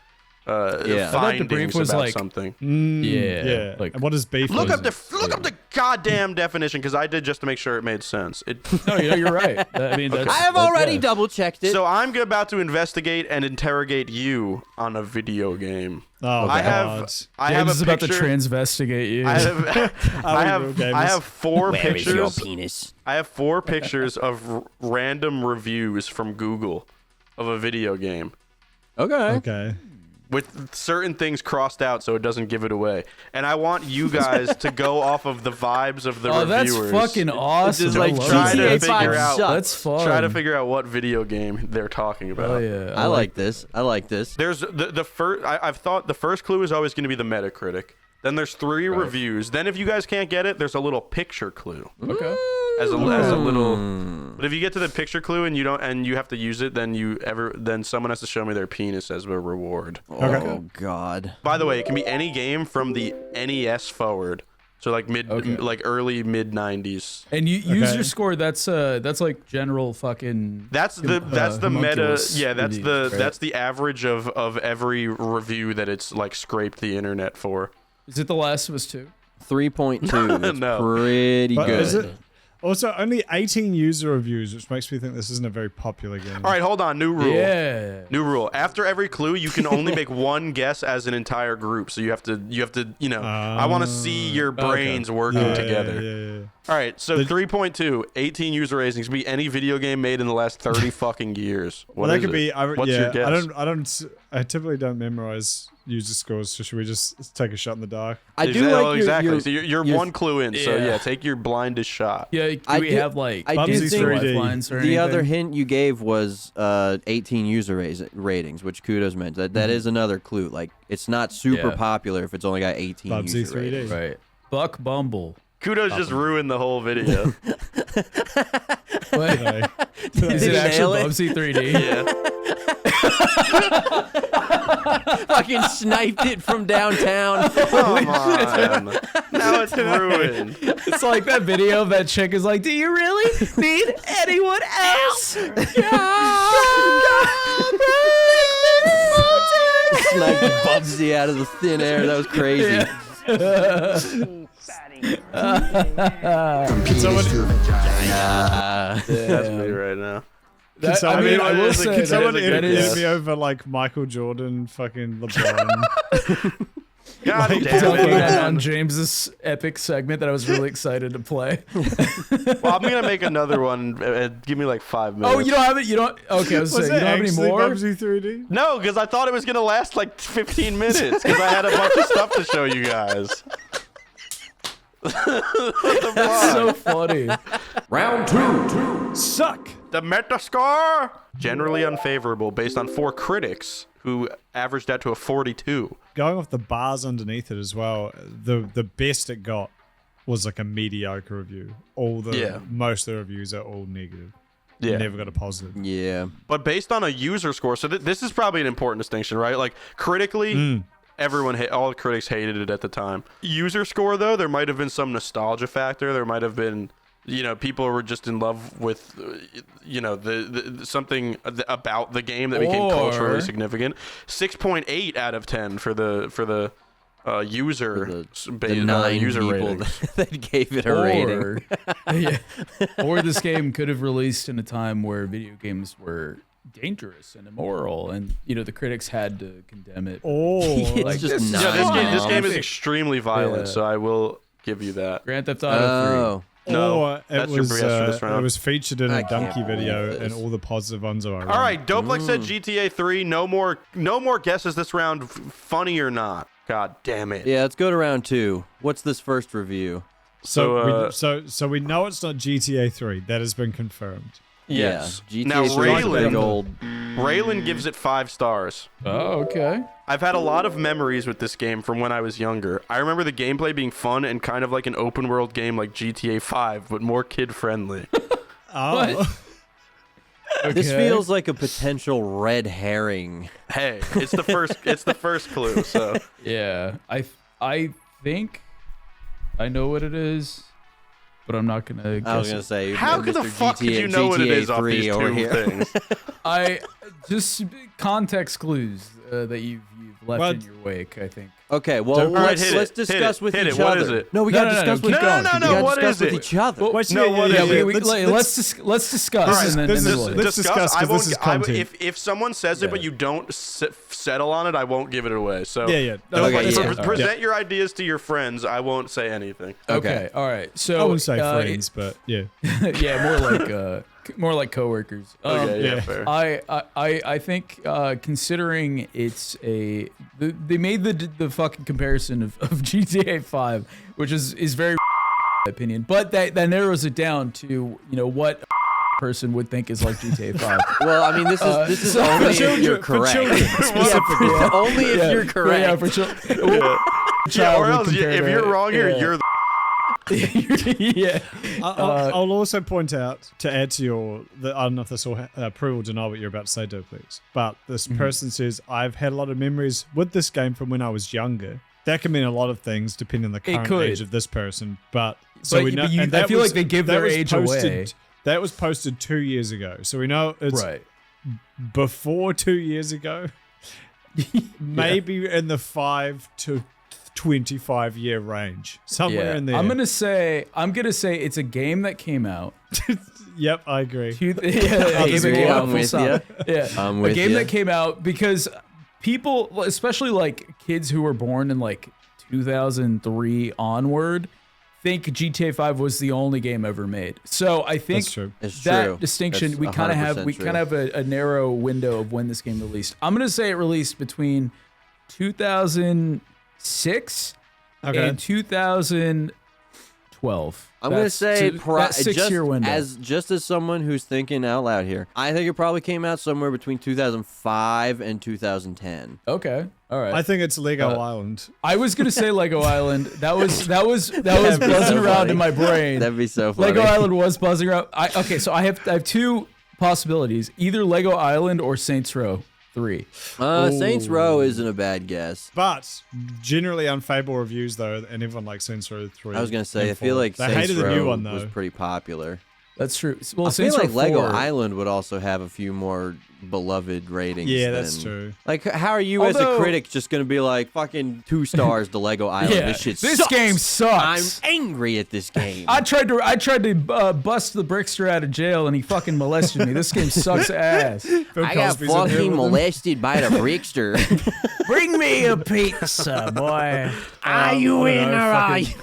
about something. Yeah. Like, and what is beef? Look up the goddamn definition, because I did just to make sure it made sense. No, you're right. I mean, I have already double checked it. So I'm about to investigate and interrogate you on a video game. Oh, I have James is a about to picture. transvestigate you. I have 4 Where pictures. is your penis? I have 4 pictures of random reviews from Google of a video game. Okay. With certain things crossed out so it doesn't give it away. And I want you guys to go off of the vibes of the reviewers. That's fucking awesome. Just like try to GTA figure 5 out. That's fun. Try to figure out what video game they're talking about. Oh yeah. I like this. I like this. There's the first. I've thought the first clue is always going to be the Metacritic. Then there's 3 reviews. Then if you guys can't get it, there's a little picture clue. Okay. As a little. But if you get to the picture clue and you have to use it, then someone has to show me their penis as a reward. Oh God. By the way, it can be any game from the NES forward. So like early mid 90s. And you user score, that's like general fucking. That's the meta. Yeah, that's reviews, right? that's the average of every review that it's like scraped the internet for. Is it The Last of Us 2? 3.2. That's No. pretty But good. is it? Also, only 18 user reviews, which makes me think this isn't a very popular game. All right, hold on. New rule. Yeah. New rule. After every clue, you can only make one guess as an entire group. So you have to, I want to see your brains working together. Yeah. All right, so 3.2, 18 user ratings. Be any video game made in the last 30 fucking years. Well, that could be. What's your guess? I typically don't memorize user scores. So should we just take a shot in the dark? I do like exactly. So you're one clue in. So yeah, take your blindest shot. Yeah, we have like I do think lifelines or the anything? other hint you gave was 18 user ratings, which kudos meant. That is another clue. Like it's not super popular if it's only got 18 Bubsy user 3D. ratings. Right. Buck Bumble. Kudos just ruined the whole video. What? Okay. Is it Nail actually it? Bubsy 3D? Yeah. Fucking sniped it from downtown. Come on. Now it's ruined. It's like that video of that chick is like, do you really need anyone else? Sniped Bubsy out of the thin air. That was crazy. That's me right now. Can someone, I will say can someone that edit is- me over like Michael Jordan, fucking LeBron? God Like, damn Totally it. had on James's epic segment that I was really excited to play. Well, I'm going to make another one. Give me like 5 minutes. Oh, you don't have it? You don't? Okay, I was Was saying, you it don't have any actually more? Bubsy 3D? No, because I thought it was going to last like 15 minutes because I had a bunch of stuff to show you guys. That's so funny. Round two. Suck. The Metascore? Generally unfavorable based on 4 critics who averaged out to a 42. Going off the bars underneath it as well, the best it got was like a mediocre review. Most of the reviews are all negative. Yeah. Never got a positive. Yeah. But based on a user score, so this is probably an important distinction, right? Like critically, all the critics hated it at the time. User score, though, there might have been some nostalgia factor. There might have been, people were just in love with, the something about the game that became culturally significant. 6.8 out of 10 for the user The 9 user people ratings. that gave it a rating. Or this game could have released in a time where video games were dangerous and immoral, and the critics had to condemn it. It's just this game is extremely violent, so I will give you that. Grand Theft Auto 3. No, Or it that's your was, guess for this round. it was featured in I a can't Donkey believe video, this. and all the positive ones are All right, Doplex said GTA 3. No more guesses this round, funny or not. God damn it. Yeah, let's go to round 2. What's this first review? So we know it's not GTA 3. That has been confirmed. Yes. Yeah, GTA Now, 3 is Raylan- big old. Raylan gives it 5 stars. Oh, okay. I've had a lot of memories with this game from when I was younger. I remember the gameplay being fun and kind of like an open world game like GTA 5, but more kid friendly. Oh. This Okay. feels like a potential red herring. Hey, it's the first clue, so Yeah, I think I know what it is, but I'm not gonna guess. I was gonna say, how Mr. the fuck GTA, did you know what it GTA is off 3 these over 2 here. things? I just context clues that you've left Well, in your wake. I think. Okay, well, All right, let's hit it. discuss with Hit each it. What other. is it? No, we No, gotta no, no, discuss keep with going. No, we gotta what discuss is with it? each other. Wait, No, what is it? Let's discuss. All right, and then this is- we'll- let's discuss, 'cause this is content. If someone says it but you don't settle on it, I won't give it away. So Yeah. Okay, yeah. present your ideas to your friends. I won't say anything. Okay. All right. So I wouldn't say friends, but yeah. yeah, more like coworkers. Okay, yeah, yeah. fair. I think considering it's they made the fucking comparison of GTA 5, which is very opinion, but that narrows it down to what person would think is like GTA 5. Well, I mean, this is only if you're correct. specifically. Only if you're correct. Yeah, for sure. Yeah, or else if you're wrong here, you're the yeah. I'll also point out, to add to your, I don't know if this will prove or deny what you're about to say, Doplex, but this person says, I've had a lot of memories with this game from when I was younger. That can mean a lot of things depending on the current could. age of this person, but so we know. I and that feel was- like they give that their was age posted, away. That was posted 2 years ago, so we know it's Right. before 2 years ago. Maybe in the 5 to 25 year range, somewhere in there. I'm gonna say it's a game that came out. Yep, I agree. A game that came out. I'm full with stop. ya. Yeah, I'm a with game ya. that came out because people, especially like kids who were born in like 2003 onward, think GTA 5 was the only game ever made. So I think That's true. It's that true. distinction That's we kind of 100% have. We true. kind of have a narrow window of when this game released. I'm gonna say it released between 2006 and 2012. I'm gonna say that just 6-year window. as someone who's thinking out loud here. I think it probably came out somewhere between 2005 and 2010. Okay, all right. I think it's Lego Island. I was gonna say Lego Island. That was buzzing around in my brain. That'd be so funny. Lego Island was buzzing around. So I have two possibilities: either Lego Island or Saints Row 3. Saints Row isn't a bad guess. But generally unfavorable reviews though, and everyone likes Saints Row 3. I was gonna say, and I feel 4. like they Saints hated the Row new one was though. pretty popular. That's true. Well, I Saints feel Row like Lego 4, Island would also have a few more beloved ratings. Yeah, that's than- true. Like, how are you as a Although- critic just gonna be like fucking 2 stars to Lego Island? Yeah, This shit this sucks. game I'm sucks. angry at this game. I tried to bust the Brickster out of jail, and he fucking molested me. This game sucks ass. Bill I got Cosby's in here fucking with them. molested by the Brickster. Bring me a pizza, boy. Are you in or are you?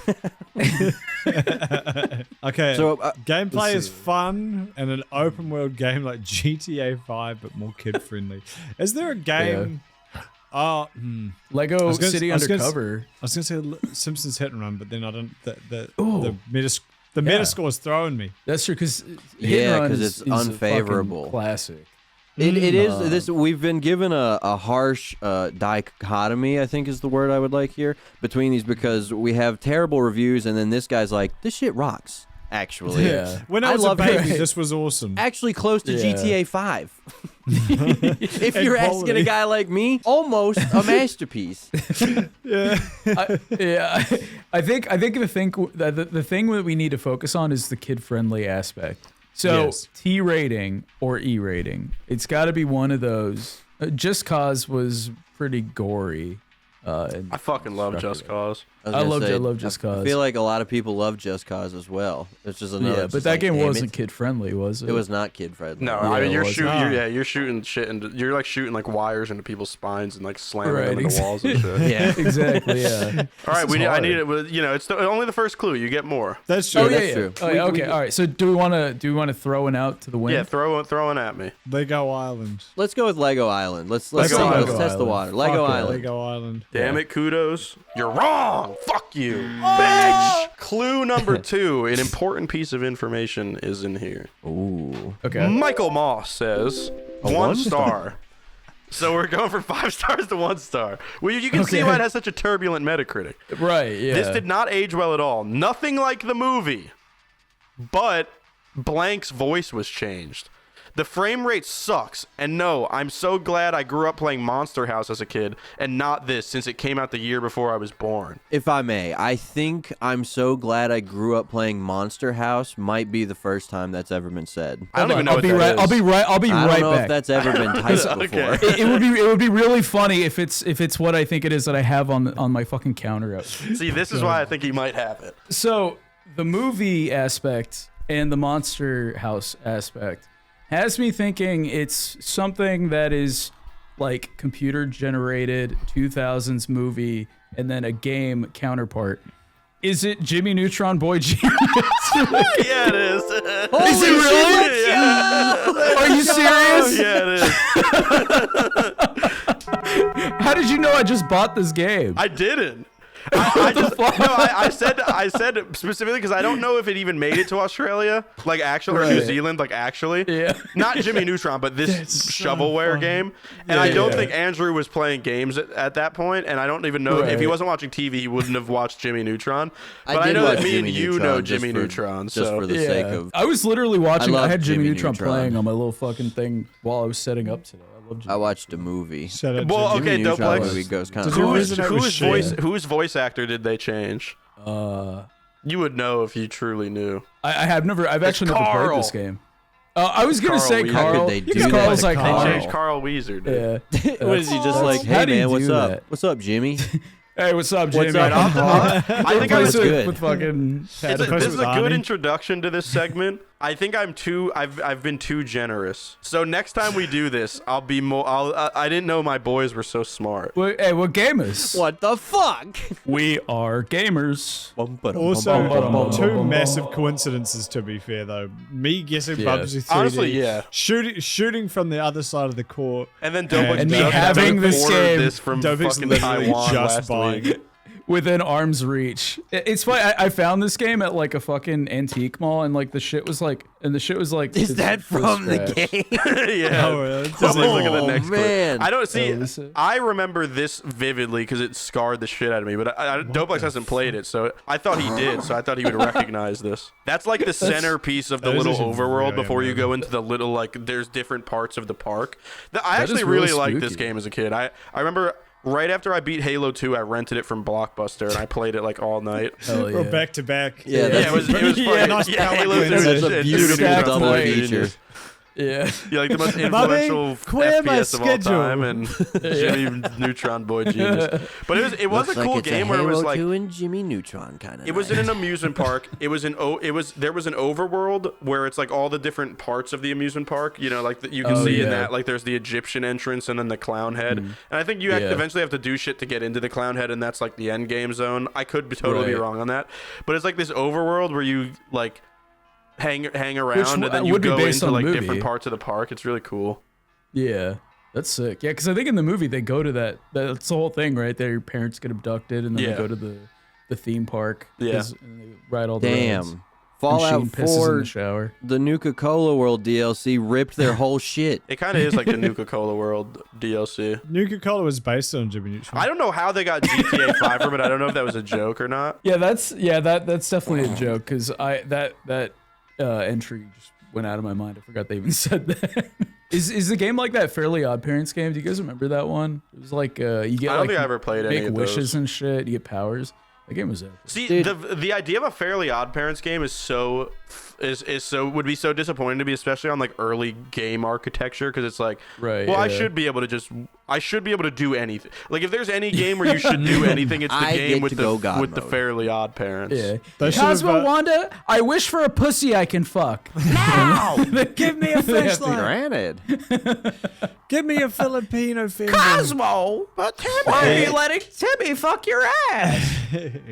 Okay, So, gameplay is fun and an open world game like GTA 5, but more kid friendly. Is there a game? Lego was gonna- City I was gonna s- Undercover. I was gonna say Simpsons Hit and Run, but then I don't. The Ooh. Metascore's throwing me. That's true, because Yeah, 'cause it's unfavorable. Classic. It is this. We've been given a harsh dichotomy, I think is the word I would like here, between these, because we have terrible reviews, and then this guy's like, this shit rocks. Actually, Yeah. When I was a love baby, it. this was awesome. Actually, close to Yeah. GTA 5. If And you're asking quality. a guy like me, almost a masterpiece. Yeah. I think the thing that we need to focus on is the kid friendly aspect. So Yes. T rating or E rating, it's got to be one of those. Just Cause was pretty gory. I fucking love Just Cause. I love Just Cause. I feel like a lot of people love Just Cause as well. It's just another. Yeah, but that game wasn't kid friendly, was it? It was not kid friendly. No, I mean you're shooting. You're shooting shit, and you're like shooting like wires into people's spines and like slamming them into walls and shit. Yeah, exactly. Yeah. All right, I need it. You know, it's only the first clue. You get more. That's true. Oh, that's true. Oh, yeah, okay. All right. So do we want to throw one out to the wind? Yeah, throwing at me. Lego Island. Let's go with Lego Island. Let's Lego see. Island. Let's test the water. Lego Island. Lego Island. Damn it, kudos. You're wrong. Fuck you, bitch. Clue number 2. An important piece of information is in here. Ooh. Okay. Michael Moss says 1 star. So we're going from 5 stars to 1 star. Well, you can see why it has such a turbulent Metacritic. Right. Yeah. This did not age well at all. Nothing like the movie. But Blank's voice was changed. The frame rate sucks, and no, I'm so glad I grew up playing Monster House as a kid and not this, since it came out the year before I was born. If I may, I think I'm so glad I grew up playing Monster House might be the first time that's ever been said. I don't even know what that is. I'll be right I don't know back. if that's ever been typed before. It would be really funny if it's what I think it is that I have on my fucking counter out. See, this is why I think he might have it. So the movie aspect and the Monster House aspect has me thinking it's something that is like computer generated 2000s movie and then a game counterpart. Is it Jimmy Neutron Boy Genius? Yeah, it is. Is it really? Yeah. Are you serious? Yeah, it is. How did you know I just bought this game? I didn't. I said specifically because I don't know if it even made it to Australia, like actually, or New Zealand, like actually. Yeah. Not Jimmy Neutron, but this shovelware game. And I don't think Andrew was playing games at that point, and I don't even know if he wasn't watching TV, he wouldn't have watched Jimmy Neutron. But I know that me and you know Jimmy Neutron, just for the sake of. I was literally watching. I had Jimmy Neutron Neutron playing on my little fucking thing while I was setting up today. I watched a movie. Well, okay, Jimmy Neutron Doplex. movie goes kind of. Whose voice actor did they change? You would know if you truly knew. I've actually never played this game. I was gonna say Weezer. Carl. How could they do Carl's that? like They changed Carl Weezer, dude. Yeah. What is he just like? How Hey do you man, what's do up? that? What's up, Jimmy? Hey, what's up, Jimmy? What's up? I think I was good. with fucking. This is a good introduction to this segment. I think I've been too generous. So next time we do this, I'll be more. I didn't know my boys were so smart. Hey, we're gamers. What the fuck? We are gamers. Also, 2 massive coincidences, to be fair, though. Me guessing Bubsy 3D. Honestly, yeah. Shooting from the other side of the court. And then Doplex And me just having this ordered game. this from Doplex fucking literally Taiwan just last buying week. it. Within arm's reach. It's funny. I found this game at like a fucking antique mall, and like the shit was like, Is that from the game? Yeah. Oh, Let's look at the next clip. man. I don't see. I remember this vividly because it scarred the shit out of me. But Doplex hasn't played it, so I thought he did. So I thought he would recognize this. That's like the centerpiece of the that is little actually overworld really before you go into the little like. There's different parts of the park. I actually really liked this game as a kid. I remember. Right after I beat Halo 2, I rented it from Blockbuster and I played it like all night. Hell yeah. Or back to back. Yeah, It was fun. nice Halo 2 That's and a beautiful Neutron double Boy feature. Genius. Yeah. Yeah, like the most influential clear my FPS of all time, schedule. and Jimmy Neutron Boy Genius. But it was a cool game where it was like Halo 2 and Jimmy Neutron kind of. it was in an amusement park. There was an overworld where it's like all the different parts of the amusement park. You know, like you can see in that like there's the Egyptian entrance and then the clown head. And I think you eventually have to do shit to get into the clown head, and that's like the end game zone. I could be totally be wrong on that, but it's like this overworld where you like. Hang around and then you go into like different parts of the park. It's really cool. Yeah, that's sick. Yeah, because I think in the movie they go to that's the whole thing, right? Their parents get abducted and then they go to the theme park. Yeah, and they ride all the rides. Damn. Fallout Sheen pisses in 4, the shower. the Nuka-Cola World DLC ripped their whole shit. It kind of is like the Nuka-Cola World DLC. Nuka-Cola was based on Jimmy Neutron. I don't know how they got GTA 5 from it. I don't know if that was a joke or not. Yeah, that's definitely a joke because that entry just went out of my mind. I forgot they even said that. Is the game like that Fairly Odd Parents game? Do you guys remember that one? It was like you get I don't think I ever played any make of wishes those. and shit. You get powers. That game was epic. See, Dude. the idea of a Fairly Odd Parents game is so would be so disappointing to me, especially on like early game architecture, because it's like, Right, well, I yeah. should be able to do anything. Like if there's any game where you should do anything, it's the I game get with to the go God with the mode. Fairly Odd Parents. Yeah. They should've, Cosmo Wanda, I wish for a pussy I can fuck. Now, give me a flashlight. Granted. Give me a Filipino finger. Cosmo, but Timmy, why are you letting Timmy fuck your ass?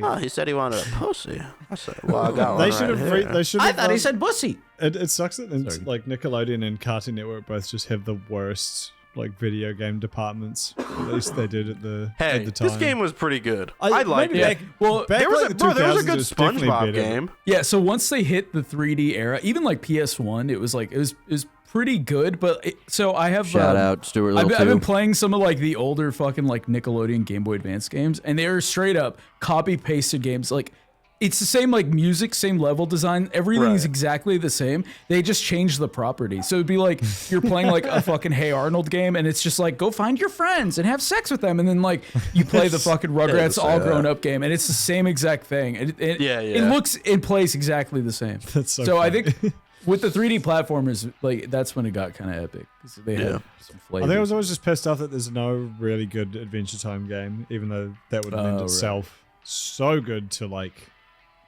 Oh, he said he wanted a pussy. I said, well, I got They one should right have. here. They should I have. thought he said pussy. It sucks that like Nickelodeon and Cartoon Network both just have the worst like video game departments. At least they did at the Hey, time. this game was pretty good. I liked maybe it. back- Well, back There was like a, the bro, there was a 2000s, good it was definitely SpongeBob better. game. Yeah, so once they hit the 3D era, even like PS1, it was like it was pretty good. But so I have Shout out Stuart Little I've been 2. playing some of like the older fucking like Nickelodeon Game Boy Advance games, and they are straight up copy pasted games. Like it's the same like music, same level design, everything's Right. exactly the same. They just changed the property. So it'd be like you're playing like a fucking Hey Arnold game, and it's just like go find your friends and have sex with them, and then like you play the fucking Rugrats say all that. grown up game, and it's the same exact thing. It Yeah. looks in place exactly the same. That's so I funny. think with the 3D platformers, like that's when it got kind of epic because they had some I flavor. think I was always just pissed off that there's no really good Adventure Time game, even though that would lend Oh, right. itself so good to like,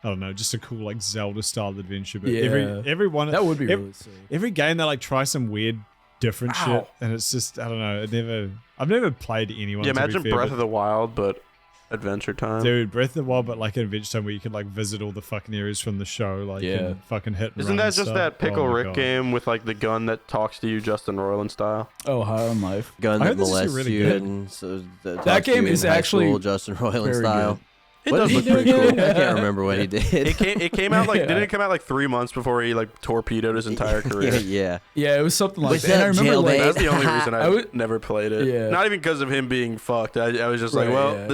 I don't know, just a cool like Zelda style adventure. But Yeah. every one that would be really sick. every game they like try some weird different shit, and it's just I don't know. I've never played anyone. Yeah, to be imagine fair, Breath but- of the Wild, but Adventure Time. Dude, Breath of the Wild, but like an Adventure Time where you can like visit all the fucking areas from the show, like Yeah. and fucking hit. And Isn't run that and just stuff. that Pickle Oh my Rick God. game with like the gun that talks to you, Justin Roiland style? Oh, High on Life. Gun I that heard this is molests really you good. and so that That talks to game you is in high actually school, Justin Roiland very style. good. It What does did look he do pretty cool. again? I can't remember what he did. It came out like Yeah. didn't it come out like 3 months before he like torpedoed his entire career? yeah. Yeah, it was something like What's that. And I up, remember like jailbait? That's the only reason I would- never played it. Yeah. Not even because of him being fucked. I was just like, Right, well, yeah.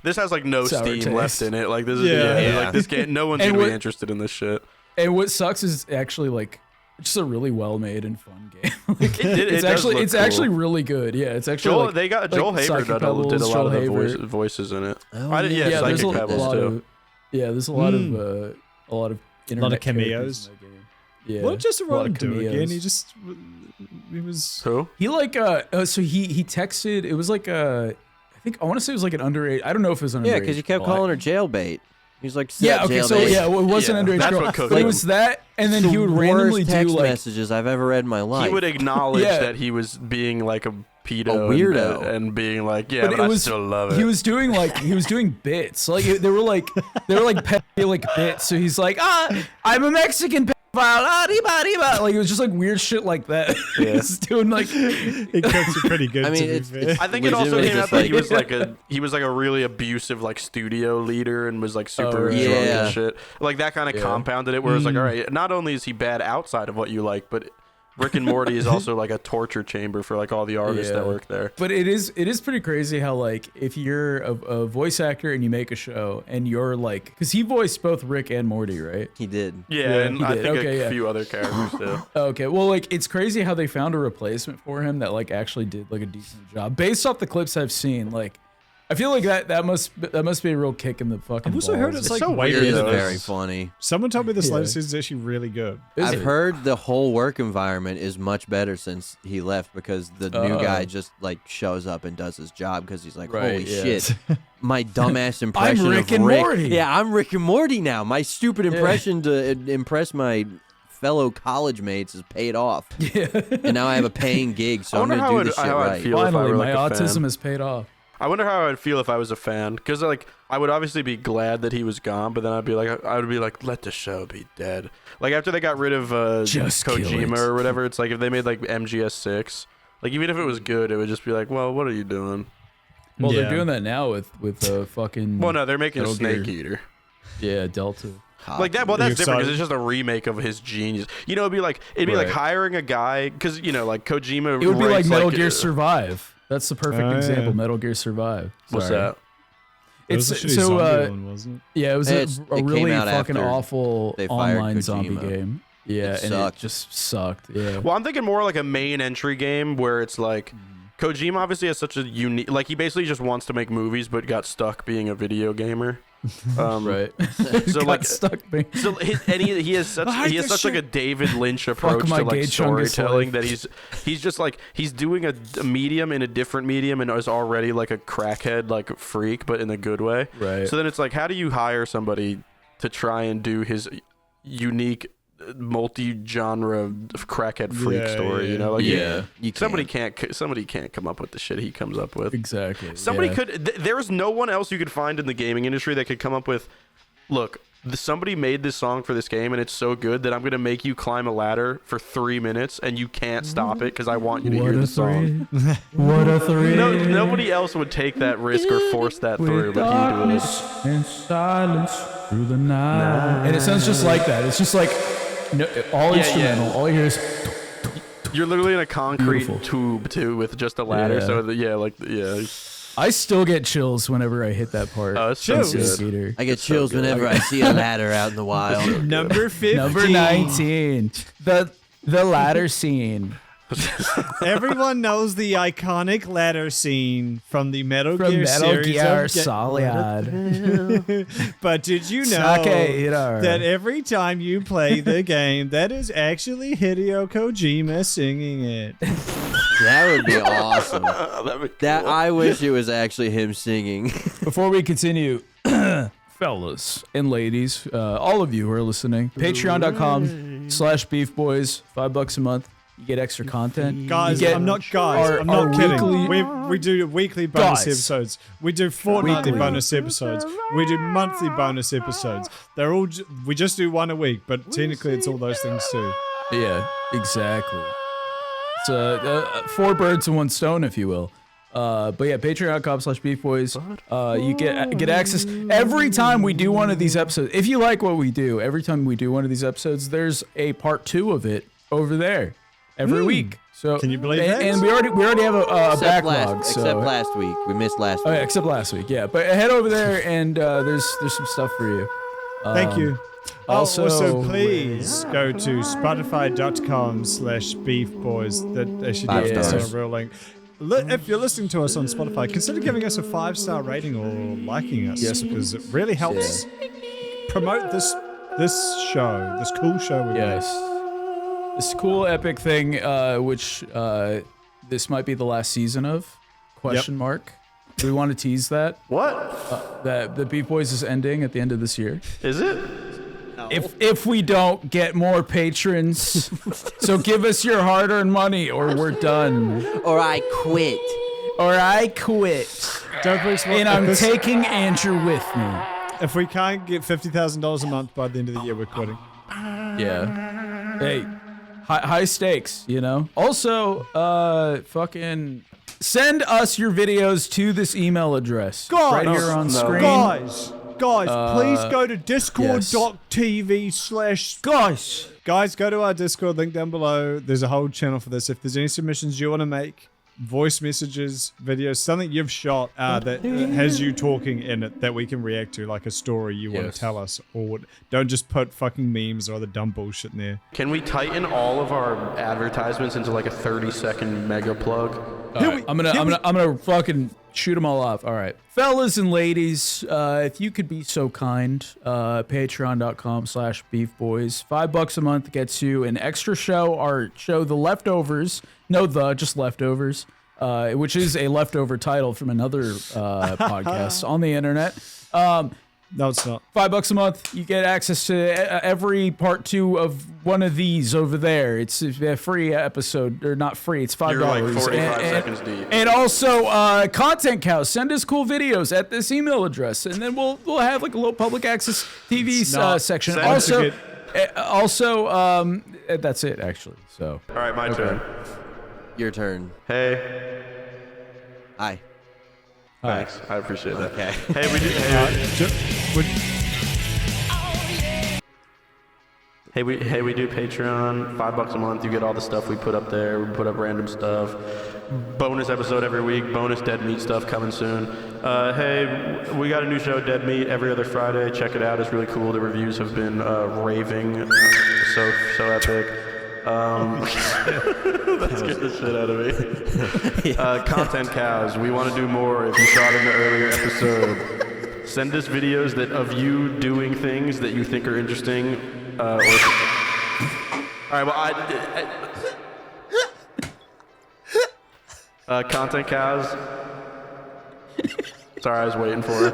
this has like no Sour steam taste. left in it. Like this is Yeah. like this game. No one's And gonna what- be interested in this shit. and what sucks is actually like just a really well made and fun game. Like, It it's does actually look it's cool. actually really good. Yeah, it's actually Joel, like, they got like Joel Haber Psychic did a Pebbles, lot Joel of the Haber. voices in it. Oh, I did, yeah, Yeah, there's Psychic a Pebbles lot too. of there's a lot of internet cameos. characters in that game. Yeah, What did Justin a lot of Roiland do again? cameos. He was. Who? He like so he texted. It was like I think I want to say it was like an underage. I don't know if it was an Yeah, underage. because you kept girl. calling her jailbait. He's like, Yeah, okay, so jailbait. yeah, well, it wasn't Yeah, underage that's girl. what Cody But it did. was that, and then The he would randomly worst do text like messages I've ever read in my life. He would acknowledge Yeah. that he was being like a pedo, A weirdo. and being like, yeah, but, I still love it. He was doing bits. Like they were like pedophilic bits. So he's like, I'm a Mexican pedophile. Arriba. Like it was just like weird shit like that. Yeah. He's doing like He cooks it pretty good. I mean, to be it's- fair. I think it also legitimately came out just that like- he was like a really abusive like studio leader and was like super right. drunk Yeah. and shit. Like that kind of compounded it. Where it's like, all right, not only is he bad outside of what you like, but Rick and Morty is also like a torture chamber for like all the artists that Yeah. work there. But it is pretty crazy how like if you're a voice actor and you make a show and you're like, because he voiced both Rick and Morty, right? He did. Yeah, and he I did. think Okay, a yeah. few other characters too. Okay, well, like it's crazy how they found a replacement for him that like actually did like a decent job based off the clips I've seen. Like, I feel like that must be a real kick in the fucking. I've also heard balls. it's It's like so way weird, It is though. very funny. Someone told me this Yeah. latest season is actually really good. Is I've it? heard the whole work environment is much better since he left because the new guy just like shows up and does his job because he's like, Right, holy yeah. shit, my dumbass impression Rick of and Rick. Morty. Yeah, I'm Rick and Morty now. My stupid impression to impress my fellow college mates has paid off. Yeah. And now I have a paying gig, so I I'm wonder gonna how do I'd- this shit how I'd right. feel. if I Finally, were, my like, a fan. autism has paid off. I wonder how I'd feel if I was a fan, because like I would obviously be glad that he was gone, but then I would be like, let the show be dead. Like after they got rid of Just kill Kojima it. or whatever, it's like if they made like MGS6, like even if it was good, it would just be like, well, what are you doing? Well, Yeah. they're doing that now with fucking. Well, no, they're making Metal Snake Gear. Eater. Yeah, Delta. Like that. Well, that's You're different because excited? it's just a remake of his genius. You know, it'd be like hiring a guy because you know, like Kojima. It would be like ranks, Metal Gear Survive. That's the perfect Oh, example. yeah. Metal Gear Survive. What's Sorry. that? It was It's a shitty so zombie one, wasn't it? yeah, it was It a came really out fucking after awful they fired online zombie Kojima. game. Yeah, It and sucked. it just sucked. Yeah. Well, I'm thinking more like a main entry game where it's like Kojima obviously has such a unique, like he basically just wants to make movies but got stuck being a video gamer. Right. So Got like stuck me. So he has such like a David Lynch approach my to like gay chungus storytelling life. that he's just like he's doing a medium in a different medium and is already like a crackhead like freak, but in a good way. Right. So then it's like, how do you hire somebody to try and do his unique multi-genre crackhead freak story? You know, like somebody can't come up with the shit he comes up with. Exactly. Somebody could. There is no one else you could find in the gaming industry that could come up with. Look, somebody made this song for this game, and it's so good that I'm gonna make you climb a ladder for 3 minutes, and you can't stop it because I want you to hear the song. What a three. Nobody else would take that risk or force that through, but he would. And silence through the night. And it sounds just like that. It's just like all instrumental. All you hear is. You're literally in a concrete Beautiful. tube too, with just a ladder. Yeah. So I still get chills whenever I hit that part. Oh, it's so Chills. good. I get chills whenever I see a ladder out in the wild. Number 15. Number 19. The ladder scene. Everyone knows the iconic ladder scene from the Metal From Gear Metal series. Gear of Solid. But did you know Sakura. that every time you play the game, that is actually Hideo Kojima singing it? That would be awesome. That'd be That cool. I wish it was actually him singing. Before we continue, fellas and ladies, all of you who are listening, patreon.com/beefboys, $5 a month. You get extra content. Guys, You get I'm not our kidding. weekly- We do weekly bonus Guys. episodes. We do fortnightly Weekly. bonus episodes. We do monthly bonus episodes. They're all. We just do one a week, but technically it's all those things too. Yeah, exactly. It's 4 birds and 1 stone, if you will. But yeah, patreon.com/beefboys. You get access every time we do one of these episodes. If you like what we do, every time we do one of these episodes, there's a part 2 of it over there every week. So Can you believe and, that? And we already have a backlog. Except last week. We missed last Oh week. yeah, except last week. Yeah, but head over there and there's some stuff for you. Thank you. Also, Also, please go to spotify.com/beefboys. That actually 5 gives us stars. a real link. If you're listening to us on Spotify, consider giving us a 5-star rating or liking us, because it really helps promote this show, this cool show we Yes. This cool epic thing, which this might be the last season of? Question mark. Do we want to tease that? What? That the Beef Boys is ending at the end of this year. Is it? If we don't get more patrons, so give us your hard-earned money, or we're done. Or I quit. Or I quit. Doplex, And I'm taking Andrew with me. If we can't get $50,000 a month by the end of the year, we're quitting. Yeah. Hey, high stakes, you know? Also, fucking send us your videos to this email address. Guys, right here on screen. Guys, please go to discord.tv/. Guys, go to our Discord, link down below. There's a whole channel for this. If there's any submissions you want to make, voice messages, videos, something you've shot that has you talking in it that we can react to, like a story you want to tell us, or don't just put fucking memes or other dumb bullshit in there. Can we tighten all of our advertisements into like a 30-second mega plug? I'm gonna fucking shoot them all off. All right, fellas and ladies, if you could be so kind, patreon.com/beefboys. $5 a month gets you an extra show. Our show, The Leftovers. Just Leftovers, which is a leftover title from another podcast on the internet. No, it's not. $5 a month, you get access to every part 2 of one of these over there. It's a free episode, or not free. It's $5. You're like 45 seconds deep. And also, Content Cow, send us cool videos at this email address, and then we'll have like a little public access TV section. Also, that's it actually. So. All right, my turn. Your turn. Hey. Hi. Thanks. I appreciate that. Okay. Hey, we do. Hey, we do Patreon. $5 a month. You get all the stuff we put up there. We put up random stuff. Bonus episode every week. Bonus Dead Meat stuff coming soon. Hey, we got a new show, Dead Meat, every other Friday. Check it out. It's really cool. The reviews have been raving. So epic. That scared the shit out of me. Content Cows. We want to do more. If you saw it in the earlier episode, Send us videos of you doing things that you think are interesting. All right, well, Content Cows. Sorry, I was waiting for it.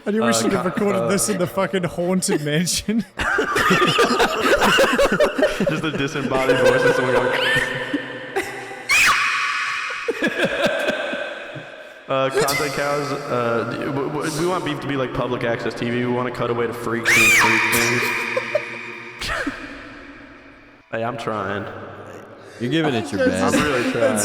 I knew we should have recorded this in the fucking haunted mansion. Just the disembodied voices. Content Cows. We want Beef to be like public access TV. We want to cut away to freaks and freak things. Hey, I'm trying. You're giving it your best. I'm really trying.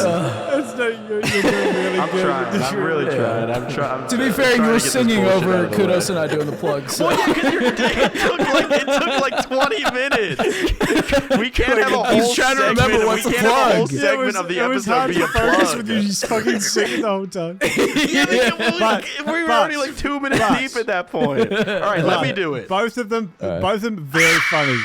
You're doing really I'm good. trying. I'm really trying. I'm trying. To be fair, you were singing over Kudos and I doing the plug. So. Well, yeah, because it took like 20 minutes. We can't have a whole He's trying to remember what's we the can't have a whole plug. segment of the it was episode hard be a to focus plug. with you just fucking singing the whole time. We were already like 2 minutes deep at that point. All right, let me do it. Both of them very funny.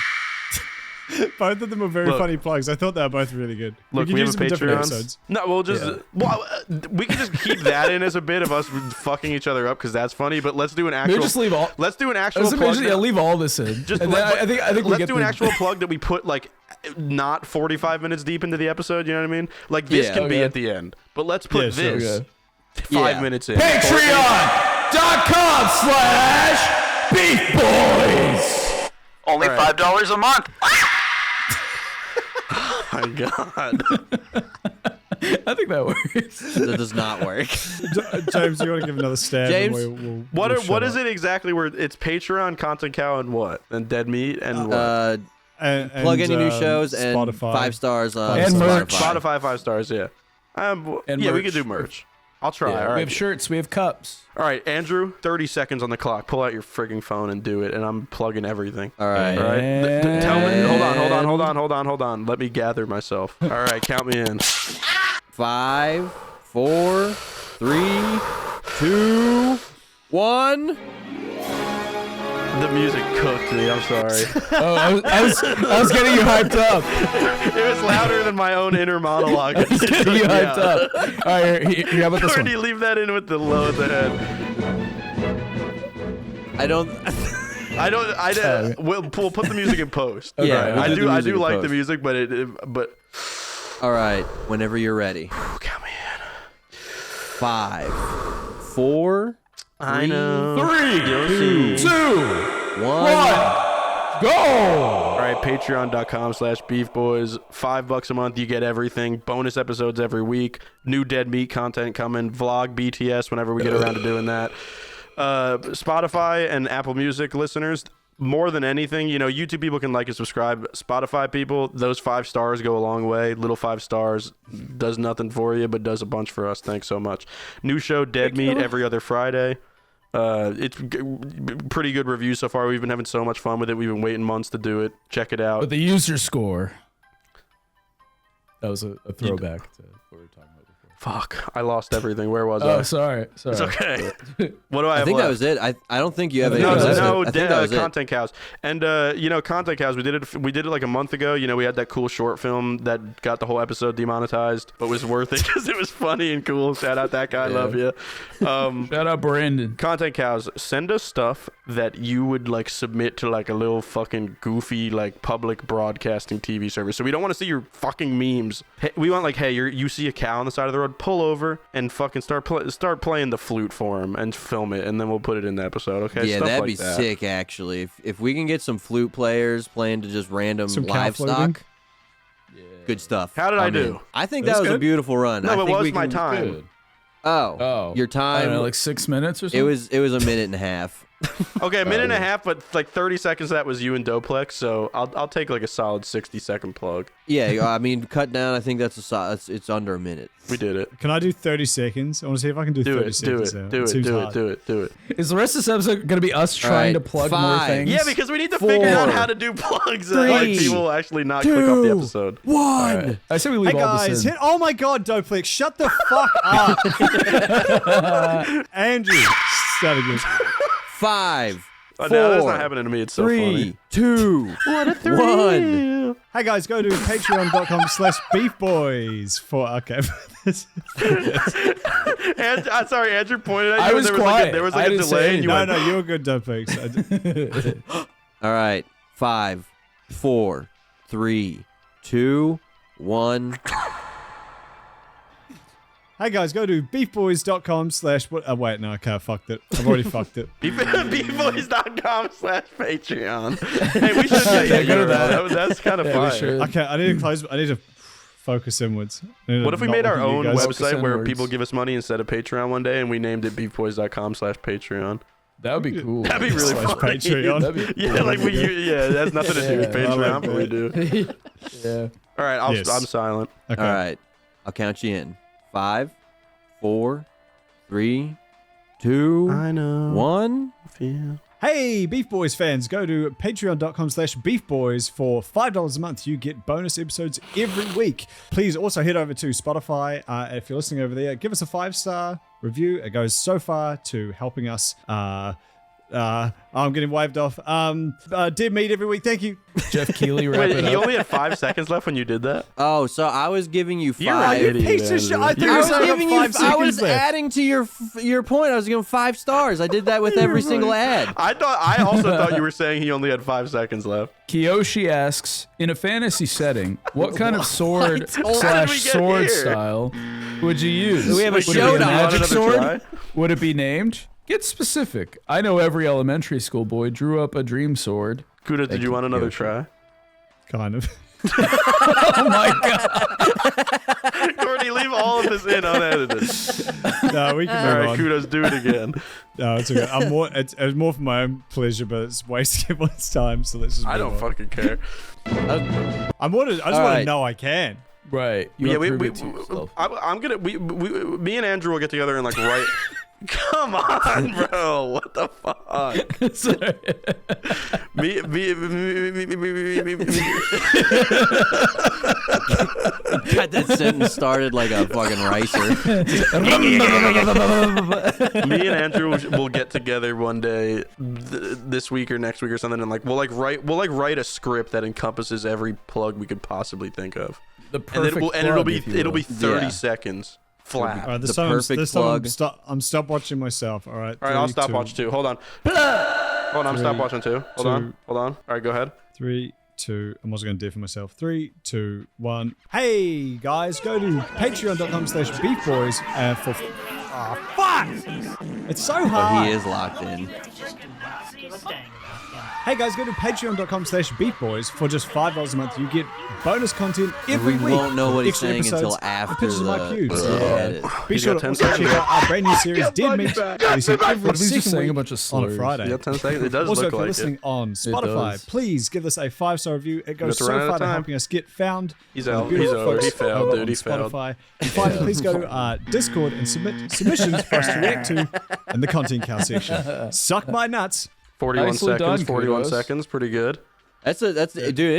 Both of them are very funny plugs. I thought they were both really good. Look, we we could have use a them in different Patreon. episodes. No, we'll just we can just keep that in as a bit of us fucking each other up because that's funny. But let's do an actual. Maybe just leave all. Let's do an actual plug. Yeah, leave all this in. Just and then I think we let's get do an actual plug that we put like not 45 minutes deep into the episode. You know what I mean? Like this can be at the end, but let's put this 5 minutes in. Patreon.com/BeefBoys. Only $5 a month. Oh my god. I think that works. That does not work. James, you want to give another stab? James, What is it exactly? Where it's Patreon, Content Cow, and what? And Dead Meat and what? Plug any new shows and Spotify. 5 stars on And merch. Spotify 5 stars. Yeah. And yeah, we merch. could do merch. I'll try. Yeah, all right. we have shirts. We have cups. All right, Andrew. 30 seconds on the clock. Pull out your frigging phone and do it. And I'm plugging everything. All right. All right. Tell me. Hold on. Let me gather myself. All right, count me in. 5, 4, 3, 2, 1. The music cooked me. I'm sorry. Oh, I was getting you hyped up. It was louder than my own inner monologue. Getting you hyped up. All right, here, how about this one? Courtney, leave that in with the low at the head. We'll put the music in post. Okay. Yeah, Right. we'll I do do like the post. music, but. All right, whenever you're ready. Count me in. 5, 4, I know. 3, 2, 1, go! All right, patreon.com/beefboys. $5 a month. You get everything. Bonus episodes every week. New Dead Meat content coming. Vlog BTS whenever we get around to doing that. Spotify and Apple Music listeners, more than anything, YouTube people can like and subscribe. Spotify people, those 5 stars go a long way. Little 5 stars does nothing for you, but does a bunch for us. Thanks so much. New show, Dead Meat, every other Friday. It's pretty good reviews so far. We've been having so much fun with it. We've been waiting months to do it. Check it out. But the user score. That was a throwback to what we were talking about before. Fuck, I lost everything. Where was I? Oh, sorry. It's okay. What do I have I think left? that was it. I don't think you have any. No, I think that was Content Cows. And Content Cows, we did it like a month ago. We had that cool short film that got the whole episode demonetized, but was worth it because it was funny and cool. Shout out that guy, love you. Shout out Brandon. Content Cows, send us stuff that you would like submit to like a little fucking goofy like public broadcasting TV service. So we don't want to see your fucking memes. Hey, we want like, hey, you see a cow on the side of the road, pull over and fucking start playing the flute for him and film it, and then we'll put it in the episode. Okay? Yeah, Stuff that'd like be that. sick actually. If we can get some flute players playing to just random Some cow livestock. Good stuff. How did I do? I think That that was was a good. beautiful run. No, I it think was we my can- time. Oh, your I time. don't know, like 6 minutes or something? It was a minute and a half. Okay, a minute and a half, but like 30 seconds of that was you and Doplex, so I'll take like a solid 60-second plug. Yeah, I mean, cut down. I think that's it's under a minute. We did it. Can I do 30 seconds? I want to see if I can do 30 seconds. Do it. Is the rest of this episode going to be us trying to plug more 5. things? Yeah, because we need to 4, figure out how to do plugs that like 3, people will actually not click off the episode. 1. I say we leave Hey all guys, this in. oh my god, Doplex, shut the fuck up. Andrew, start again. 5. Oh, no, that's 4, not happening to me. It's so 3, funny. 2, What a 1. Hey guys, go to patreon.com/beefboys for And, sorry, Andrew pointed at you. I was there was quiet. There was I like a didn't say delay. And you No, went, you were good, Doplex. All right. 5, 4, 3, 2, 1. Hey guys, go to beefboys.com/ wait, no, okay, I fucked it. I've already fucked it. beefboys.com/Patreon. Hey, we should get go to that. That's kind of we fun. should. Okay, I need to close. I need to focus inwards. What if we made our own website? website where inwards. people give us money instead of Patreon one day, and we named it beefboys.com/Patreon? That would be cool. That'd be really Slash funny. Patreon. That'd be Yeah, like it has nothing to do with Yeah, I Patreon, like but we do. yeah. All right, Yes. I'm silent. Okay. All right. I'll count you in. 5, 4, 3, 2, I know. 1. Hey, Beef Boys fans, go to patreon.com/beefboys for $5 a month. You get bonus episodes every week. Please also head over to Spotify. If you're listening over there, give us a 5-star review. It goes so far to helping us. I'm getting waved off. Dear meat every week. Thank you. Jeff Keighley, wrap Wait, it he up. only had 5 seconds left when you did that? Oh, so I was giving you 5. You're an idiot, Piece of shit. I Andrew. thought you I were was saying giving I you. have 5 I seconds was left. adding to your point. I was giving 5 stars. I did that with every single ad. I also thought you were saying he only had 5 seconds left. Kiyoshi asks, in a fantasy setting, what kind of sword How did we slash get sword here? style would you use? We have a Would it be showdown. magic Want another sword? try? Would it be named? Get specific. I know every elementary school boy drew up a dream sword. Kuda, did you want another try? Kind of. Oh my god! Courtney, leave all of this in unedited. No, we can All move right, on. Kudos, do it again. No, it's okay. It's more for my own pleasure, but it's wasting everyone's time. So let's just. I don't move on. fucking care. I just want to right. know I can. Right. You Yeah, approve it to yourself. I'm gonna. Me and Andrew will get together and like write. Come on, bro. What the fuck? Sorry. me. Got that sentence started like a fucking racer. Me and Andrew will get together one day, this week or next week or something, and like we'll write a script that encompasses every plug we could possibly think of, The and perfect it'll plug, if you be will. 30 Yeah. seconds flat. All right, this The time, perfect this time plug. I'm stopwatching myself. All right. All right, I'll 3, stop 2, watch too. Hold on. I'm stopwatching too. Hold on. 2. Hold on. All right, go ahead. 3, 2. I'm also going to do it for myself. 3, 2, 1. Hey guys, go to patreon.com/beefboys for. Oh fuck! It's so hard. But he is locked in. Hey guys, go to patreon.com/beefboys for just $5 a month. You get bonus content every We week. won't know what he's extra saying episodes, until and after pictures of my pubes. the edit. Be He's sure got to 10 also check seconds. out our brand new series, Dead Meat, releasing every What if he's just second saying a week bunch of on a slurs? Friday. You got 10 seconds. It does Also, look if you're like listening it. on Spotify, does. please give us a 5-star review. It goes to so run out of far to time. helping us get found. He's by the out. beautiful He's over. folks He failed, over dude. on He failed. Spotify. And finally, please go to our Discord and submit submissions for us to react to in the content cow section. Suck my nuts. 41 Nicely seconds. done, 41 Kudos. seconds. Pretty good. Dude, it's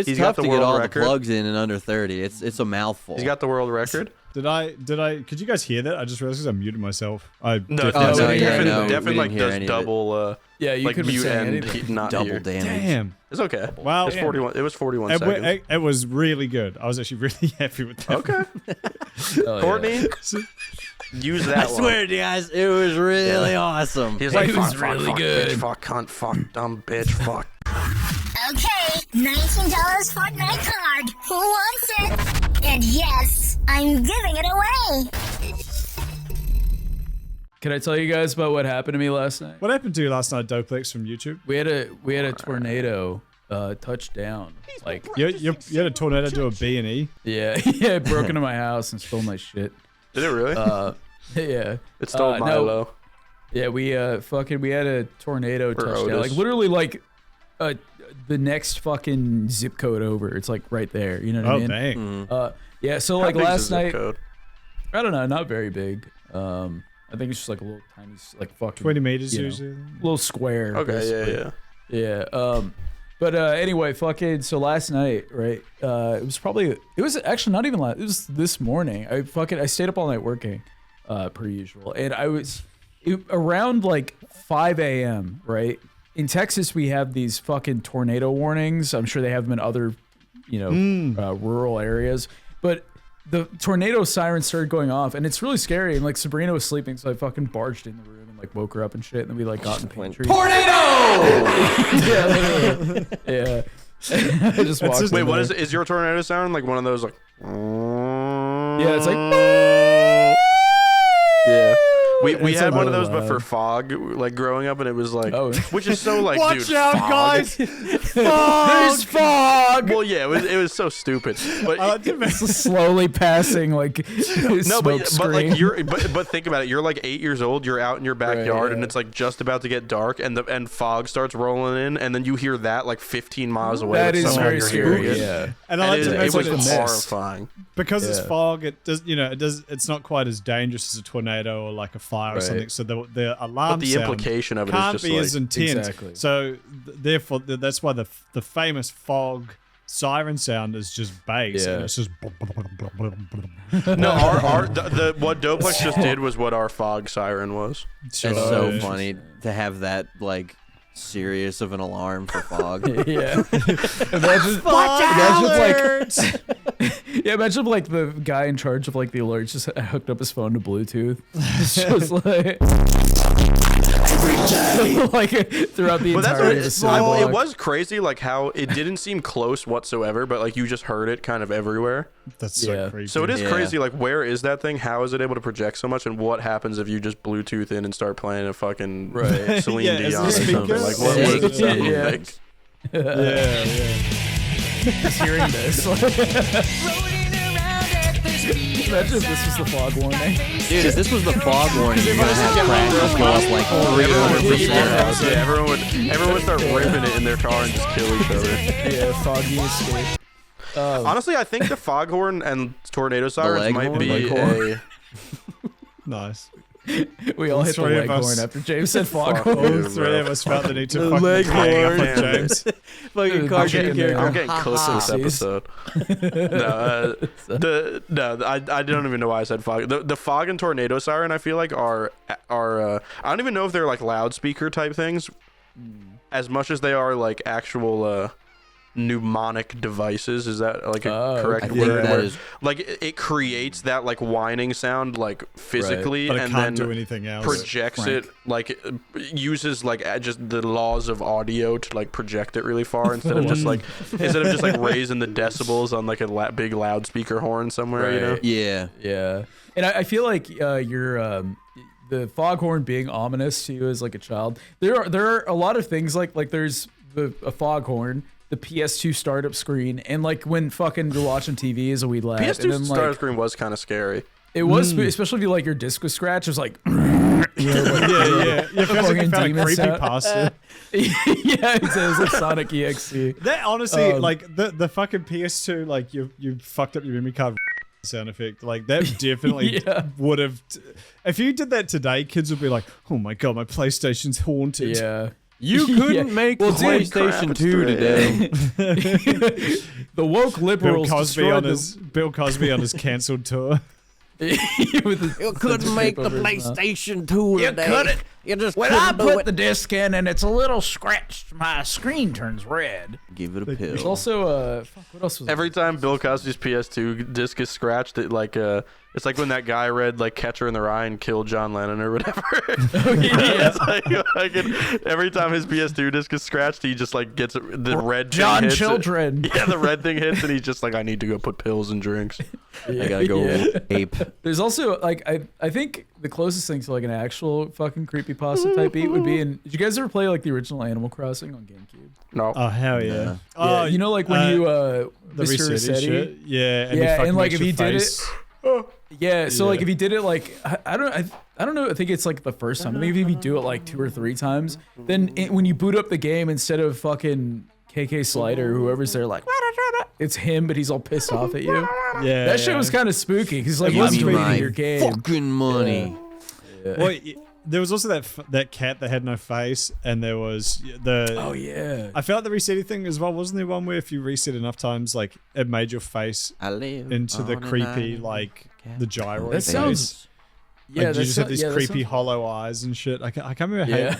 He's got tough the to get world all record. the plugs in under 30. It's a mouthful. He's got the world record. Could you guys hear that? I just realized because I muted myself. No, no, Devin, yeah, no, we Devin didn't like hear does any of it. double. Yeah, you like could be mute saying and anything. not double hear. damage. Damn. It's okay. Wow. It's 41. It was 41 It, seconds. it was really good. I was actually really happy with that. Okay. Oh, yeah. Courtney, use that I swear to you guys, it was really awesome. He's Like, like, it was fuck, really fuck, good. Bitch, fuck, cunt, fuck, dumb bitch, fuck. Okay, $19 Fortnite card. Who wants it? And yes, I'm giving it away. Can I tell you guys about what happened to me last night? What happened to you last night, Doplex from YouTube? We had a tornado touch down. Like You had a tornado do a B&E. yeah, yeah, it broke into my house and stole my shit. Did it really? Yeah. it stole no. Milo. Yeah, we had a tornado touchdown. Otis. Like literally like the next fucking zip code over. It's like right there. You know what I Oh, mean? dang. Yeah, so How like big's the last zip night, code? I don't know, not very big. I think it's just like a little tiny, like fucking 20 meters you know, usually. little square. Okay, basically. yeah. Yeah. But anyway, fucking. So last night, right? It was actually not even last. It was this morning. I stayed up all night working, per usual, and around like 5 a.m. Right in Texas, we have these fucking tornado warnings. I'm sure they have them in other, rural areas. But the tornado siren started going off, and it's really scary. And like Sabrina was sleeping, so I fucking barged in the room and like woke her up and shit. And then we like got in the pantry. Tornado! Yeah, literally. Yeah. I just walked. Wait, what is your tornado sound like? One of those like? Yeah, it's like. Yeah. We It's had a one of little those, but for fog, like growing up, and it was like, which is so like, Watch dude, out, fog. guys! There's fog. Well, yeah, it was so stupid. But It's a slowly passing like no, smoke but screen. like but think about it. You're like 8 years old. You're out in your backyard, yeah. and it's like just about to get dark, and fog starts rolling in, and then you hear that like 15 miles away. That like, is somehow very you're scary. hearing it. Yeah. And I like to it was mention horrifying. because it's Yeah. fog. It does, it's not quite as dangerous as a tornado or like a fire or Right. something. So the alarm But the sound implication of it is can't just be like as intense. Exactly. So therefore, that's why the famous fog siren sound is just bass, and Yeah. it's just. no, the what Doplex just did was what our fog siren was. Sure. It's so funny to have that like serious of an alarm for fog. Yeah. Imagine like imagine like the guy in charge of like the alerts just hooked up his phone to Bluetooth. It's just like like throughout the But that's entire what sidewalk. it was crazy, like how it didn't seem close whatsoever, but like you just heard it kind of everywhere. That's so Yeah. creepy. So it is Yeah. crazy. Like, where is that thing? How is it able to project so much? And what happens if you just Bluetooth in and start playing a fucking Right. Celine Yeah, is Dion or the something? speaker- Like, what does it sound Yeah. like? Just hearing this. Imagine if this was the fog warning. Dude, if this was the fog warning, you're gonna have crashes go up like 300%. Everyone would start ripping it in their car and just kill each other. Yeah, foggy escape. Honestly, I think the foghorn and tornado sirens leg might horn? be Leg a. Nice. We all hit the three of leghorn us. after James said Fuck foghorn. you, All three bro. of us felt the need to The fucking leg hang up horn. on James. Fucking I'm cartoon getting character. I'm getting cooked this Pussies. episode. I don't even know why I said fog. The fog and tornado siren I feel like are I don't even know if they're like loudspeaker type things, as much as they are like actual mnemonic devices. Is that like a correct I think word? that Where, is- like it creates that like whining sound like physically, But it and can't then do anything else. projects it like uses like just the laws of audio to like project it really far instead of just like raising the decibels on like a big loudspeaker horn somewhere. You know? Right. Yeah. Yeah, and I feel like you're the foghorn being ominous to you as like a child. There are a lot of things like there's a foghorn, the PS2 startup screen, and like when fucking you're watching TV as a wee lad. PS2 and then, startup like, screen was kind of scary. it was, especially if you like your disc was scratched. It was like, Yeah. It feels like you Fucking found a demon creepy sound. pasta. yeah, it was like Sonic EXE. That honestly, Um, like the fucking PS2, like you fucked up your memory card sound effect. Like that definitely Yeah. would have. If you did that today, kids would be like, "Oh my god, my PlayStation's haunted." Yeah. You couldn't make Well, dude, PlayStation 2 today. The woke Bill liberals Cosby on destroyed Bill Cosby on his cancelled tour. with his You couldn't tape make the over his mouth. PlayStation 2 today. couldn't. You just When couldn't I do put it. the disc in and it's a little scratched, my screen turns red. Give it a There's pill. also fuck, what else was Every time Bill Cosby's PS2 disc is scratched, it like it's like when that guy read like Catcher in the Rye and killed John Lennon or whatever. It's like every time his PS2 disc is scratched, he just like gets the red John thing hits Children. Yeah, the red thing hits, and he's just like, I need to go put pills and drinks. I gotta go ape. There's also like I think the closest thing to like an actual fucking creepypasta type beat would be in. Did you guys ever play like the original Animal Crossing on GameCube? No. Oh hell yeah! Yeah, you know like when you the Mr. resetting Rossetti? shit. Yeah, and, Yeah, he fucking and, like, makes if your he did it- face- Yeah, so like Yeah. if he did it like I don't know, I think it's like the first time. I think if you do it like 2 or 3 times, then when you boot up the game, instead of fucking KK Slider or whoever's there like it's him, but he's all pissed off at you. Yeah, That shit was kind of spooky because like Give he's me trading my your game. fucking money. Well, there was also that cat that had no face, and there was the. Oh yeah. I felt the resetting thing as well. Wasn't there one where if you reset enough times, like it made your face I live into the on an creepy, island. like the gyro That face? sounds- Like, Yeah, you that just have sounds- these yeah, that creepy sounds- hollow eyes and shit. I can't remember Yeah. how.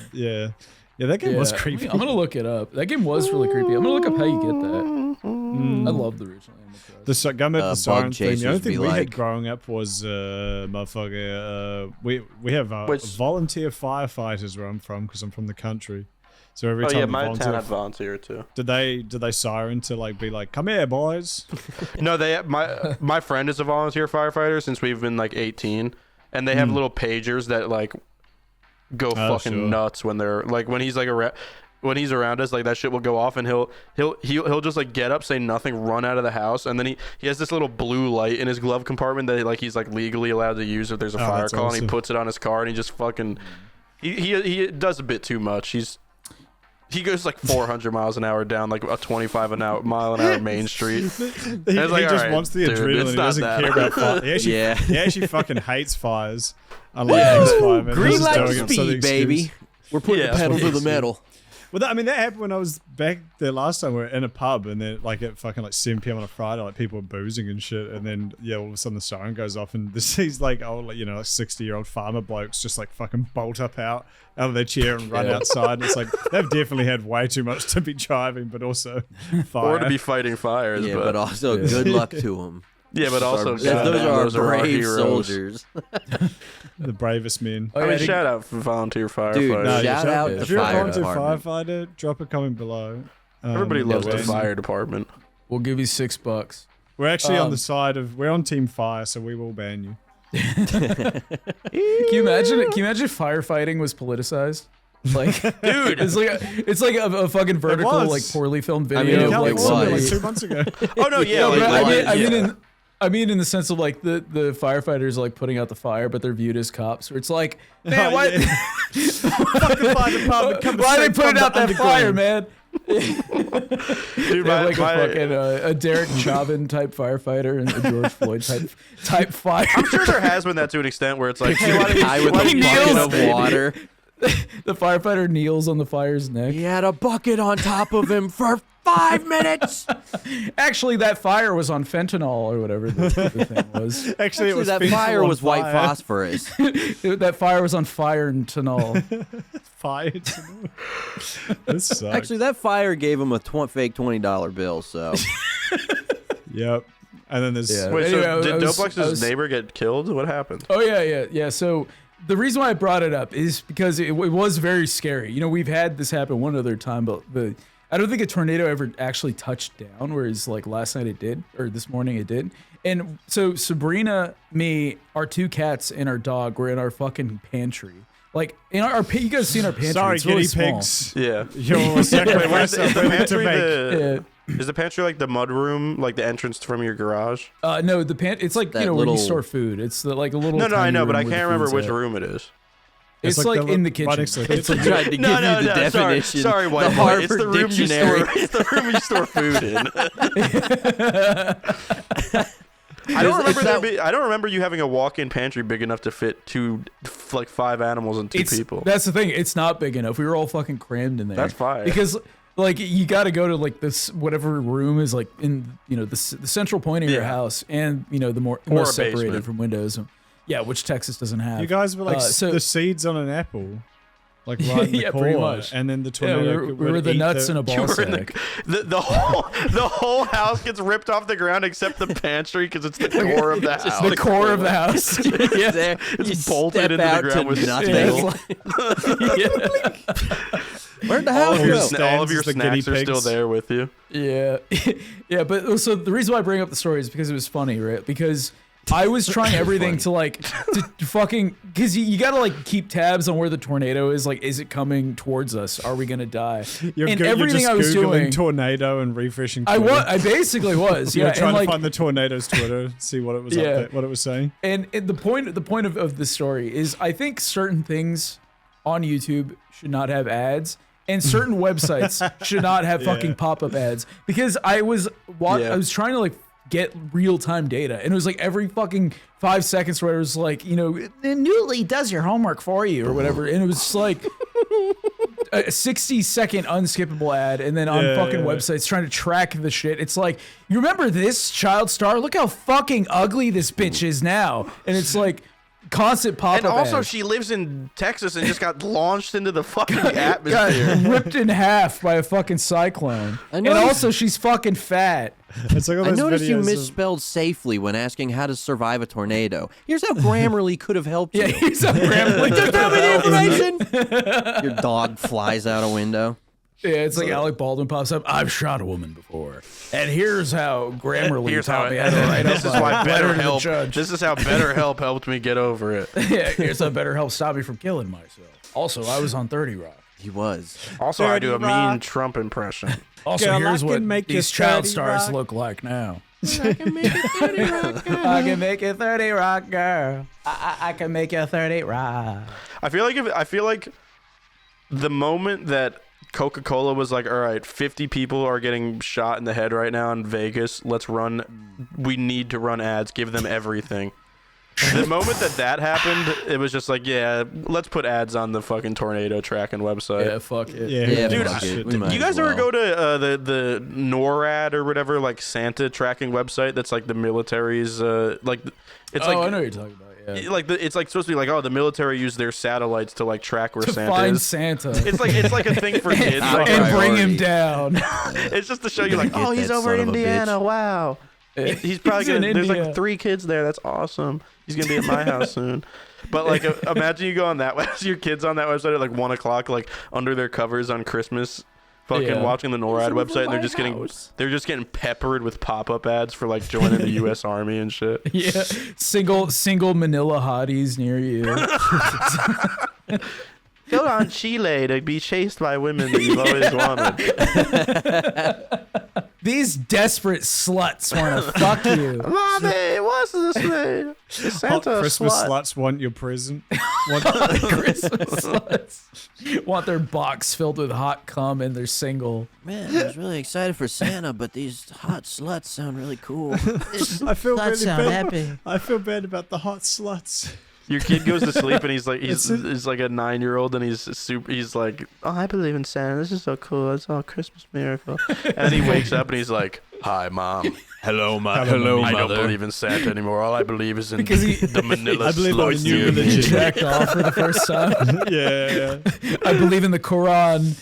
Yeah, that game was Yeah, creepy. I'm gonna look it up. That game was really creepy. I'm gonna look up how you get that. I love the original Animal Crossing. Going back to the siren thing, the only chasers thing be we had like- growing up was motherfucker. We have volunteer firefighters where I'm from because I'm from the country. So every time my volunteer, town had volunteer too. did they siren to like be like, come here, boys? No, my friend is a volunteer firefighter since we've been like 18, and they have little pagers that like go fucking nuts when they're like when he's around us, like that shit will go off and he'll just like get up, say nothing, run out of the house, and then he has this little blue light in his glove compartment that like he's like legally allowed to use if there's a fire call, and he puts it on his car and he just fucking he does a bit too much. He goes like 400 miles an hour down like a 25 mile an hour main street. He just wants the adrenaline. He doesn't care about fire. He actually fucking hates fires. Unlike ex-firemen. Green light speed, baby. We're putting the pedal to the metal. Well, that happened when I was back there last time. We were in a pub, and then like at fucking like 7 p.m. on a Friday, like people were boozing and shit, and then all of a sudden the siren goes off, and these like old, like 60-year-old farmer blokes just like fucking bolt up out of their chair and run outside. And it's like they've definitely had way too much to be driving, but also fire. Or to be fighting fires. Yeah, but also good luck to them. Yeah, but also those are brave soldiers. The bravest men. I mean, shout out for volunteer firefighters. Dude, shout out to if you're a fire volunteer department. firefighter, drop a comment below. Everybody loves the fire department. We'll give you $6. We're actually on the side of we're on team fire, so we will ban you. Can you imagine firefighting was politicized? Like, dude, it's like a fucking vertical, like poorly filmed video. I mean, it was like 2 months ago. Oh no, yeah. I mean, in the sense of like the firefighters like putting out the fire, but they're viewed as cops. Where it's like, man, why? Fuck the fire department. Why are they putting out that fire, man? Dude, like a Derek Chauvin type firefighter and a George Floyd type fire. I'm sure there has been that to an extent where it's like, hey, with a bucket of water. The firefighter kneels on the fire's neck. He had a bucket on top of him for 5 minutes. Actually, that fire was on fentanyl or whatever the thing was. Actually, it was that fire was white phosphorus. That fire was on fire and tanol. Fire. This sucks. Actually, that fire gave him a fake $20 bill. So. Yep. And then there's wait. Anyway, so did Doplex's neighbor get killed? What happened? Oh yeah. So. The reason why I brought it up is because it was very scary. We've had this happen one other time, but I don't think a tornado ever actually touched down, whereas like last night it did, or this morning it did. And so Sabrina, me, our 2 cats, and our dog were in our fucking pantry. Like, in our you guys seen our pantry? Sorry, it's really guinea small. pigs. Yeah. Is the pantry like the mud room, like the entrance from your garage? No, it's like where you store food. It's like a little. No, I know, but I where the can't remember food's which at. room it is. It's like in the kitchen. It's like trying to give you the definition. Sorry, white boy. Harvard It's the room Dictionary. It's the room you store food in. I don't remember you having a walk-in pantry big enough to fit 5 animals and 2 people. That's the thing. It's not big enough. We were all fucking crammed in there. That's fine. Because like you got to go to like this whatever room is like in the central point of your house, and the most separated from windows. Yeah, which Texas doesn't have. You guys were like the seeds on an apple. Like right in the core, pretty much. And then the tornado. We were the nuts in a ball sack. The whole house gets ripped off the ground except the pantry because it's the core of the house. The core of the house. Yeah, it's bolted into the ground with nothing. Where'd the house go? All of your snacks are still there with you. Yeah, yeah. But so the reason why I bring up the story is because it was funny, right? Because I was trying everything to fucking, because you gotta like keep tabs on where the tornado is. Like, is it coming towards us? Are we gonna die? Everything I was doing, tornado and refreshing Twitter. I basically was. You were trying to find the tornado's Twitter, see what it was what it was saying. And the point of the story is, I think certain things on YouTube should not have ads. And certain websites should not have fucking pop-up ads, because I was trying to like get real-time data, and it was like every fucking 5 seconds where it was like, Newly does your homework for you or whatever, and it was just like a 60-second unskippable ad, and then on websites trying to track the shit. It's like, you remember this child star? Look how fucking ugly this bitch is now. And it's like, constant pop-up And also, ads. she lives in Texas and just got launched into the fucking atmosphere. Got ripped in half by a fucking cyclone. And also, she's fucking fat. It's like all I those noticed you videos of- misspelled safely when asking how to survive a tornado. Here's how Grammarly could have helped you. Yeah, here's how Grammarly Just tell me the information. Your dog flies out a window. Yeah, it's like Alec Baldwin pops up. I've shot a woman before, and here's how Grammarly taught me how to write This up is why a letter to the BetterHelp. judge. This is how BetterHelp helped me get over it. Yeah, here's how BetterHelp stopped me from killing myself. Also, I was on 30 Rock. He was. Also, I do a 30 Rock. mean Trump impression. Also, Girl, here's I what can make you these child 30 stars Rock. look like now. I can make it 30 rock, girl. I can make you 30 Rock, girl. I can make you 30 Rock. I feel like the moment that Coca-Cola was like, all right, 50 people are getting shot in the head right now in Vegas. We need to run ads. Give them everything. The moment that happened, it was just like, yeah, let's put ads on the fucking tornado tracking website. Yeah, fuck it. Yeah, Dude, fuck it. We might you guys as ever well. go to the NORAD or whatever, like Santa tracking website? That's like the military's like it's I like know what you're talking about. Yeah. like it's like supposed to be like, oh, the military used their satellites to like track where To Santa find is. Santa. It's like a thing for kids. Our like, and bring him priority. down. it's just to show you like, Get oh, he's that over son in of a Indiana. bitch. Wow. He's probably He's in gonna. There's India. like 3 kids there. That's awesome. He's gonna be at my house soon. But like, imagine you go on that website, your kids on that website at like 1 o'clock, like under their covers on Christmas, fucking Yeah. watching the NORAD website, and they're just getting peppered with pop-up ads for like joining the U.S. Army and shit. Yeah, single Manila hotties near you. Go on Chile to be chased by women that you've always wanted. These desperate sluts want to fuck you. Mommy, what's this name? Hot Santa Christmas slut. sluts want your present. Christmas sluts want their box filled with hot cum and they're single. Man, I was really excited for Santa, but these hot sluts sound really cool. I feel really sound bad. happy. I feel bad about the hot sluts. Your kid goes to sleep and he's like he's like a 9-year-old and he's like, oh, I believe in Santa. This is so cool. It's all a Christmas miracle. And then he wakes up and he's like, hi, Mom. Hello, I don't believe in Santa anymore. All I believe is in the Manila I believe sluts. in new You religion. jacked off for the first time. Yeah. I believe in the Quran.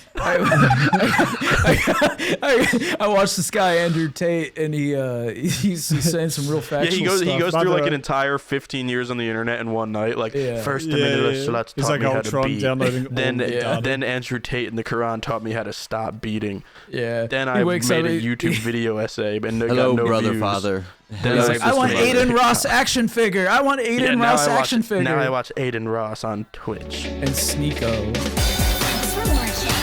I watched this guy Andrew Tate, and he's saying some real Yeah, factual he goes stuff. through like an entire 15 years on the internet in one night. Like Yeah. first the Yeah, Manila yeah. sluts He's taught like me how Ultron to beat. downloading all Then the data. then Andrew Tate in the Quran taught me how to stop beating. Yeah. Then He I wakes made up, a YouTube video essay and it Hello, got no brother, views. father. Then Hello, I sister, I want mother. Aiden Ross action figure. I want Aiden now Ross I watch, action figure. Now I watch Aiden Ross on Twitch. And Sneeko. Thanks for watching.